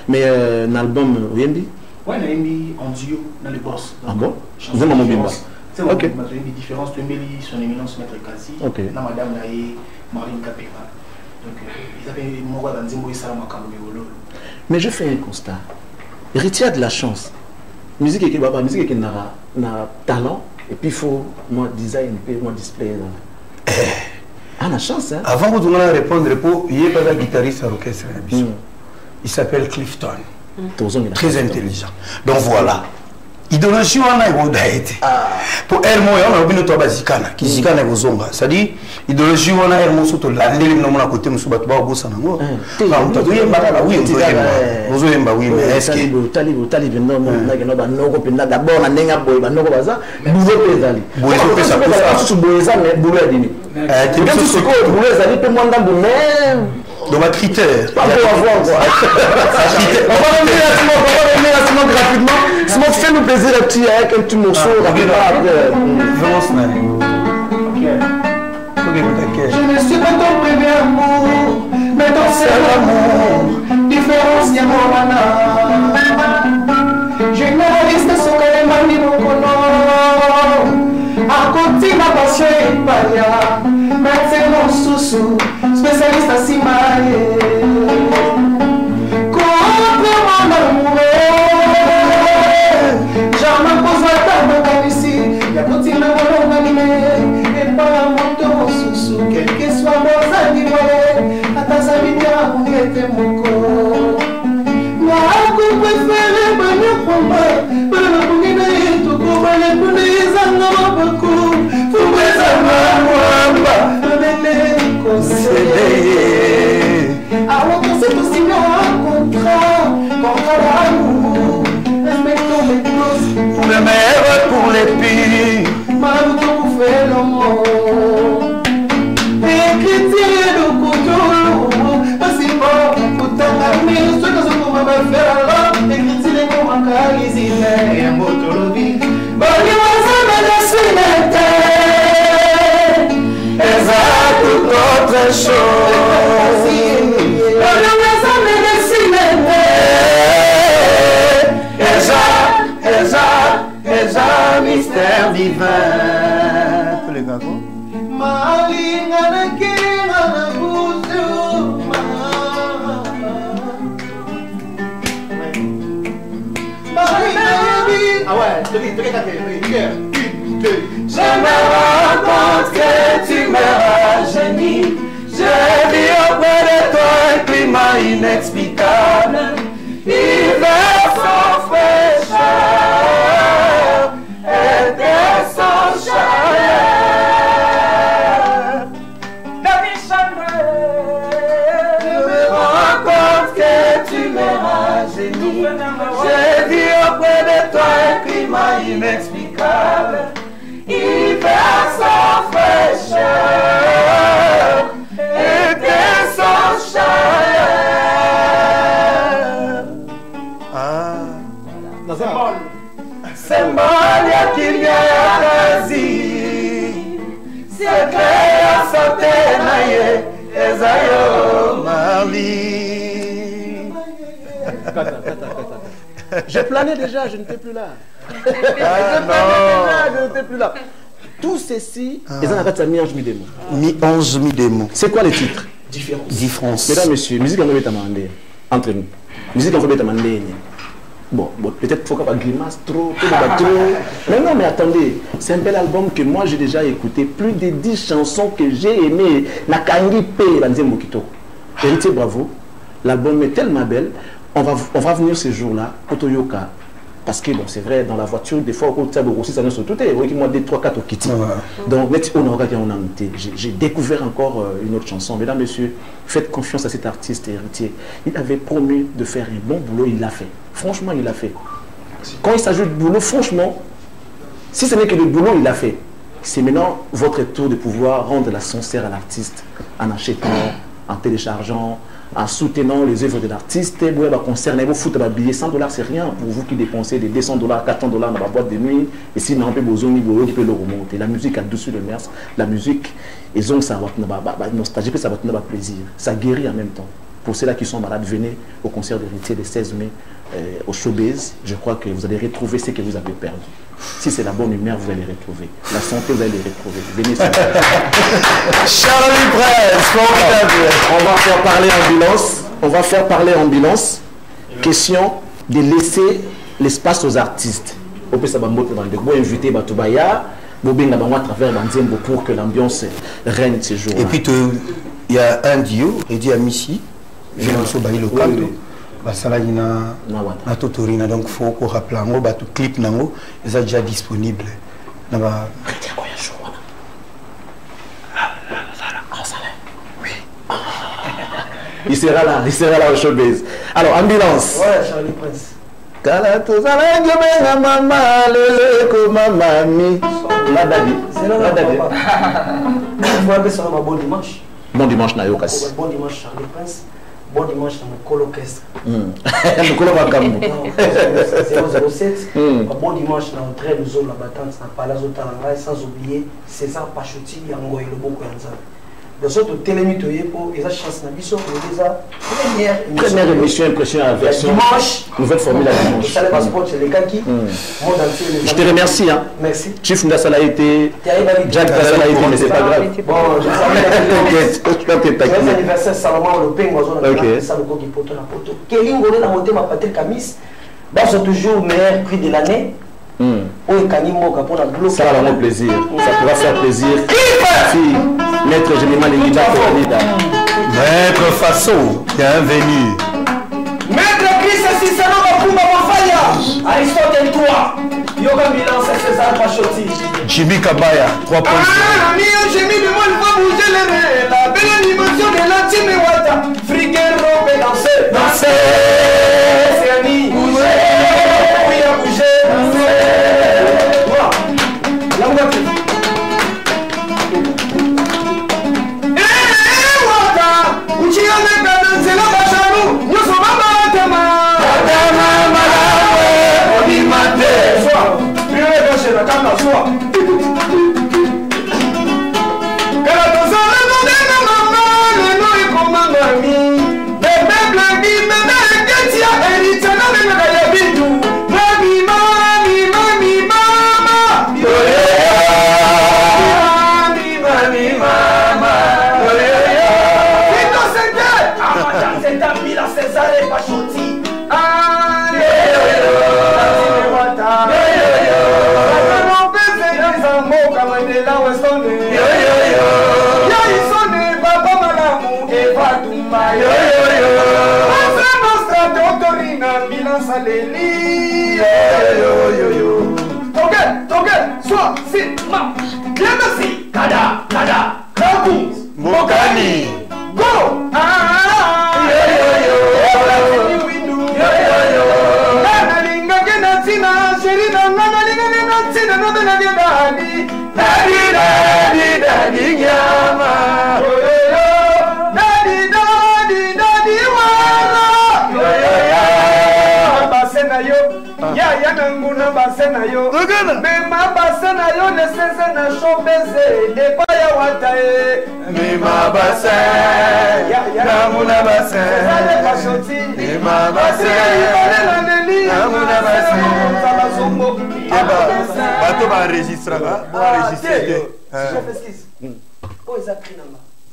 Mais l'album, Wiendi? Ouais, on a mis en duo dans les boss. Ah bon? Vous avez mon bimba. C'est ok. Une différence, tu as mis son éminence Maître Kasi. Ok. Na madame Naïe, Marine Kapema. Donc, ils avaient mon roi dans Zimbo et Salam Makambo. Mais je fais un constat. Héritier a de la chance. Musique qui n'a talent, et puis il faut moi design, puis moi display. Ah, la chance, hein? Avant de vous répondre, il n'y a pas de guitariste à l'orchestre. Il s'appelle Clifton. Très intelligent. Donc voilà. Idéologie, on a eu pour elle, on a eu une basicana qui s'y gagne aux ombres. C'est-à-dire, idéologie, on a eu un surtout la ligne de mon côté, nous sommes pas au Sanango. Oui, oui, mais est-ce que. Talib, non, d'abord, on a un boy, on a un bazar, nous dans ma critère. On va revenir à Simon gratuitement. Simon, fais-nous plaisir un petit avec un petit morceau. Je ne suis pas ton premier amour, mais ton seul amour. Différence n'y a pas. Généraliste sur le mani mokono. À côté ma passion est paya. Médecin mon sousou, spécialiste à Simaye. Contre mon amour, jamais pose la table ici. Y'a côté ma volonté animée. Et pas mon tour sousou, quel que soit mon animé. À ta samedi à vous mettez mon corps. Moi, je préfère le combat. Pour le bourguin et tout pour le bourguin, ça beaucoup. Pour mes amours, alors qu'on s'est aussi bien un contrat d'amour. Respectons les clauses. Pour les meilleurs, pour les pires. Maloutou vous fait l'amour. Écriture de couteau. Pas si fort, pour t'engager. Ce que je pourrais me faire alors. Écriture de mon manque, les îles. Et un mot de l'oubli. Bon, il va s'en mettre Toute autre chose. Mystère divin. Tous les gars, ah ouais, je me rends compte que tu me rajeunis. Je vis auprès de toi un climat inexplicable. Hiver sans fraîcheur, été sans chaleur. David Chandler, Je me rends compte que tu me rajeunis. Je vis auprès de toi un climat inexplicable. Hiver sans fraîcheur, été sans chaleur. Symbole ya kimya ya kazi. Secret ya sote na ye ezayo mali. Je planais déjà, je n'étais plus là. Je n'étais plus là. Tout ceci, ils en ont mi-ange, mi-démon. Mi-ange, mi-démon. C'est quoi les titres? Différence. Mesdames, messieurs, musique en fait entre nous. Musique en fait bon, peut-être faut qu'on pas grimace trop. Mais non, mais attendez, c'est un bel album que moi j'ai déjà écouté. Plus de 10 chansons que j'ai aimées. Nakangi P, Banzembo Kito. Héritier, bravo. L'album est tellement belle. On va venir ce jour-là, Otoyoka. Parce que bon, c'est vrai, dans la voiture, des fois, quand tu as aussi, ça nous saute tout. Et moi, 2, 3, 4 au kiti. Donc, j'ai découvert encore une autre chanson. Mesdames, messieurs, faites confiance à cet artiste héritier. Il avait promis de faire un bon boulot, il l'a fait. Franchement, il l'a fait. Quand il s'agit de boulot, franchement, si ce n'est que le boulot, il l'a fait. C'est maintenant votre tour de pouvoir rendre la sincère à l'artiste en achetant, en téléchargeant, en soutenant les œuvres de l'artiste. Vous concernez vos foot, billet $100, c'est rien pour vous qui dépensez des $200, $400 dans la boîte de nuit. Et si vous avez besoin de qui peut le remonter. La musique a dessus le merce. La musique, ils ont ça va nostalgie, ça va tenir plaisir. Ça guérit en même temps. Pour ceux-là qui sont malades, venez au concert d'héritier le 16 mai au Showbiz. Je crois que vous allez retrouver ce que vous avez perdu. Si c'est la bonne humeur, vous allez retrouver. La santé, vous allez les retrouver. Venez sur Charlie Prince, on va faire parler ambulance. On va faire parler ambulance. Question de laisser l'espace aux artistes. On peut inviter Batubaya, à travers Banzembo pour que l'ambiance règne ces jours. Et puis il y a un duo, Eddie Amici, je me suis le canto. Basalayina na totorina, donc faut qu'on rappelle en haut, tout clip nango, ils sont déjà disponibles. Il sera là au Showbiz. Alors, ambulance. Ouais, Charlie Prince. Bon dimanche. Bon dimanche, Nayokas. Bon dimanche, Charlie Prince. Bon dimanche dans mon colocastre. Le colocamu. 007. Bon dimanche dans le train de zone la battante, dans Palazzo Talanga, sans oublier César Pachoti, Yango et le Boko Yanzan. De sorte que Télémitoye pour les chances d'ambition pour les première émission impression à version dimanche. Nouvelle formule à dimanche. C'est les Kaki. Je te remercie. Hein. Merci. Chief Ndassala a été. Jack Ndassala a été, mais c'est pas grave. Bon, je anniversaire Salomon le Pengozo. Ça le coq poto la poto. Kéling on a monté ma Patrick Camis. Bah c'est toujours meilleur prix de l'année. Ça va vraiment plaisir. Ça pourra faire plaisir. Maître Général Lingida. Maître Faso, bienvenue. Maître Chris Sissano Bakuma Mafaya. Aristote 3. Yoga Milan, c'est César Pachoti. Jimmy Kabaya, 3 points. Ah, j'ai mis le mot, il va bouger les rêves. La belle animation de la team Wata. Friguer, robe, danser. Danser. C'est Annie. Bouger. Oui, à bouger.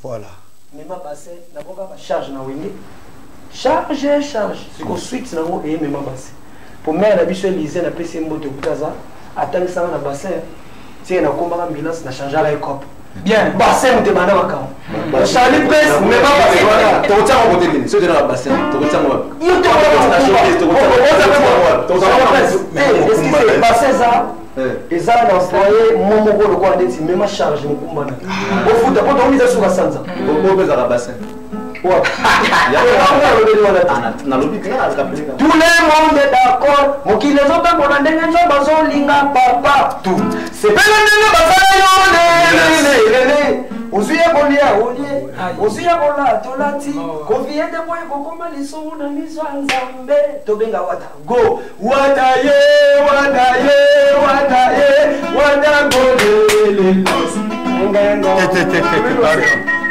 Voilà. Charge. C'est qu'on switch dans le et même bassin. Pour moi, la biche lisée na PC mbote kutaza, attendre ça na bassin. Si on a combat ambulance na changer la cop. Bien, bassin de bana makao. Charlie Prince, mais pas bassin. Voilà, tu retiens mon côté, c'est dans la bassin. Tu retiens moi. Il te retiens la showbiz, tu retiens moi. Tu retiens mais Et ça, on a employé mon mot le quoi d'être même charge mon combat. Au foot, après on mise sur la sansa. Au besoin de bassin. Tout le monde est d'accord. Mon qui les autres pour la dernière fois, bason linga papa tout. C'est pas le Usuye bolia olie, usuye bola tolati, konfiye de boye kokoma liso na miso nzambe, tobenga wata go, wata ye, wata golele.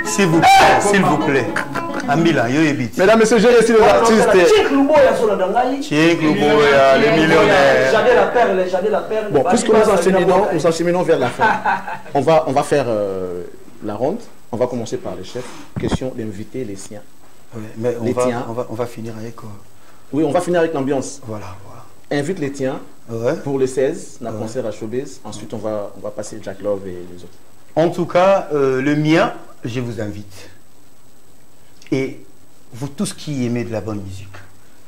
S'il vous plaît. Amila, yo ebit. Mesdames, messieurs, j'ai reçu les artistes. Tchik Luboya sur la dangaï. Tchik Luboya, les millionnaires. J'adais la perle. Bon, puisque nous encheminons vers la fin, on va faire la ronde. On va commencer par les chefs. Question d'inviter les siens. Oui, mais on va finir avec quoi? Oui, on va finir avec l'ambiance. Voilà. Invite les tiens pour le 16, un concert à Showbiz. Ensuite, on va passer Jack Love et les autres. En tout cas, le mien, je vous invite. Et vous tous qui aimez de la bonne musique,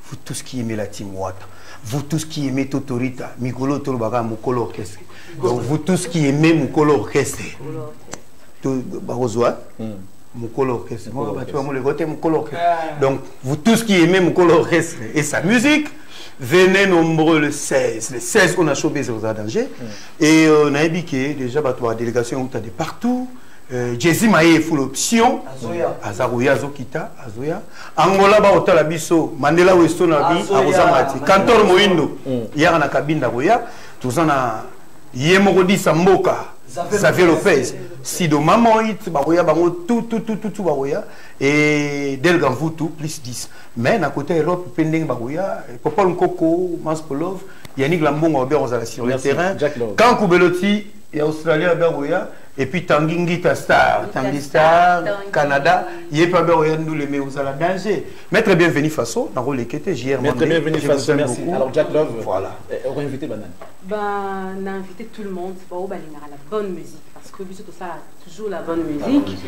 vous tous qui aimez la Team Wata, vous tous qui aimez Totorita, Mikolo Tolobaga, Mukolo Orchestre, donc vous tous qui aimez Mukolo Orchestre, Mukolo Orchestre, donc vous tous qui aimez Mukolo Orchestre et sa musique, venez nombreux le 16. Le 16, on a chopé aux dangers. Et on a ébiqué déjà la délégation de partout. Jésus Maé full option. Azarouya, Zokita, Azoya. Angola, Baotala Bisso, Mandela Westo Nabi, Arozamati. Kantor Moindo, hier en a cabine d'Aroya. Tous en a Yemorodi Samboka, Xavier Lopez, Sido Mamoït, Baroya, Baro, tout, Baroya. Et Delgan Voutou, plus 10. Mais à côté Europe, Pending Baroya, Popol Nkoko, Maspolov, Yannick Lambon, Robert Ozala sur le terrain. Quand Koubeloti, il y a Australia, Baroya. Et puis Tanguy Star, Canada, il n'y a pas de les mettre aux danger. Maître bienvenu Faso, dans le Kété, JR. Maître bienvenu Faso, merci. Alors Jack Love, voilà. On va inviter Banane. On a invité tout le monde, on va la bonne musique, parce que tout ça toujours la bonne musique.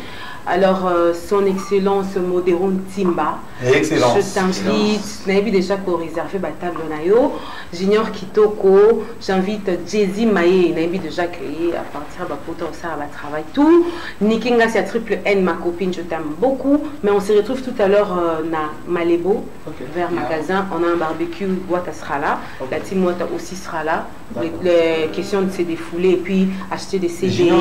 Alors son excellence Modéron Timba. Excellence. Je t'invite, n'avais déjà pour réserver ma table nayo. Junior Kitoko, j'invite Jay-Z Maé, n'avais déjà créé à partir de poto ça va travailler tout. Nikinga c'est triple N, ma copine, je t'aime beaucoup. Mais on se retrouve tout à l'heure na Malébo, vers magasin. On a un barbecue, Wata sera là, la team Wata aussi sera là. Les questions de se défouler et puis acheter des CD.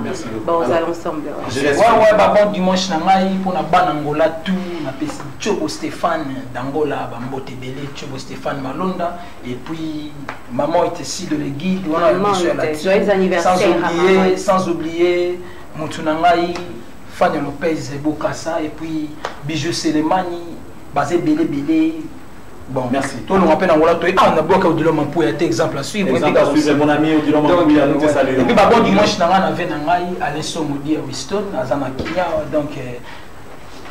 Merci beaucoup. Bon, on va l'ensemble. Bon dimanche, pour la Banangola, tout, on appelle Chobo Stéphane d'Angola, Bambote Belé, Chobo Stéphane Malonda, et puis maman était ici de l'église, on a joyeux anniversaire. Sans oublier, Moutunangaï, Fanny Lopez Bokassa, et puis Bijou Selemani, Basé Belé. Bon, merci. Tout le monde appelle Angola, on a bloqué au Diloma pour être exemple à suivre. Mon ami au Diloma pour nous saluer. Et puis, bon dimanche, on a vu Alessio Moudi à Winston, à Zanakia, donc.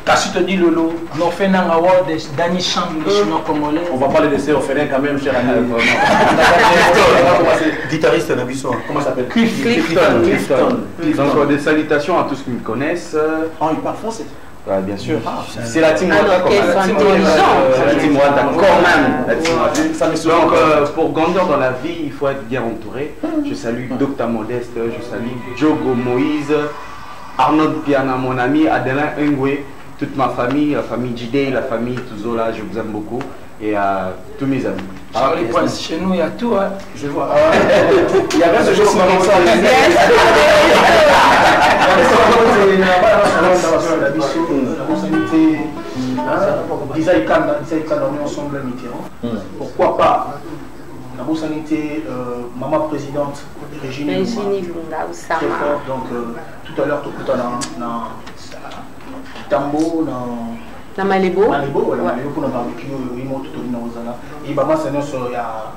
Kassi te dit Lolo, on a fait un award de Dani Chang, le chinois congolais. On va parler de ces orphelins quand même, cher ami. Guitariste Nabiso. Comment ça s'appelle? Clifton. Donc des salutations à tous qui me connaissent. Oh, il parle français. Ouais, bien sûr. C'est la team Wata quand même. C'est la team Wata quand même. Donc pour grandir dans la vie, il faut être bien entouré. Je salue Dr Modeste, je salue Diogo Moïse, Arnaud Piana, mon ami, Adelin Ngwe, toute ma famille, la famille Jide, la famille Touzola, je vous aime beaucoup. Et à tous mes amis. Chez nous, il y a tout. Hein. Je vois. Il y a rien de chose comme ça. Pourquoi pas la bourse sanité, maman présidente Régine Lunga Oussama. Donc tout à l'heure, tout dans Tambo, na Malébo. Malébo, Malébo pour le barbecue, il monte tout dans Ozana. Et maman c'est nous sur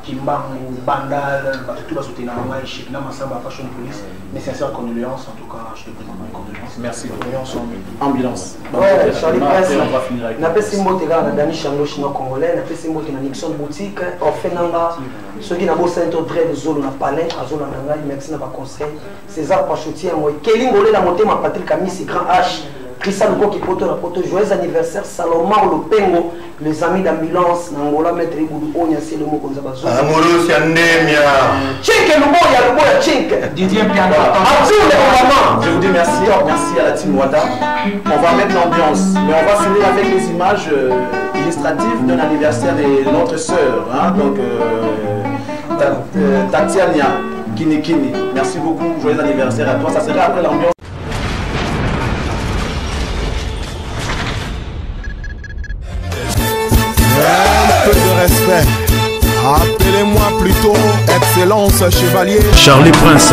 Kimbangu, Bandal, tout va sauter dans le maïs, chic, dans Massamba, Fashion Police. Mes sincères condoléances, en tout cas, je te présente mes condoléances. Merci. Condoléances ambulance. Ouais, Charlie Presse, on a fait Simbote là, Dani Chango chinois congolais, on a fait Simbote dans Nixon boutique, on fait Nanga, ceux qui n'ont pas centre très de zone, on a parlé, à zone Nanga, merci n'a pas conseil. César Pachoutier, moi, Kelly Ngolé, la montée, ma Patrick Camille, c'est grand H. Christian Koki Poto la Poto, joyeux anniversaire, Salomon Lopengo, les amis d'ambulance, Nangola Maître Iboudou Onya, c'est le mot qu'on a besoin. Amouros Yanemia. Tchink le boya, Tchink. Didier Piano. Je vous dis merci, merci à la team Wada. On va mettre l'ambiance, mais on va finir avec les images illustratives d'un anniversaire de notre sœur, hein, donc Tatiania Kinikini. Merci beaucoup, joyeux anniversaire à toi. Ça sera après l'ambiance. Un peu de respect. Appelez-moi plutôt Excellence Chevalier Charlie Prince.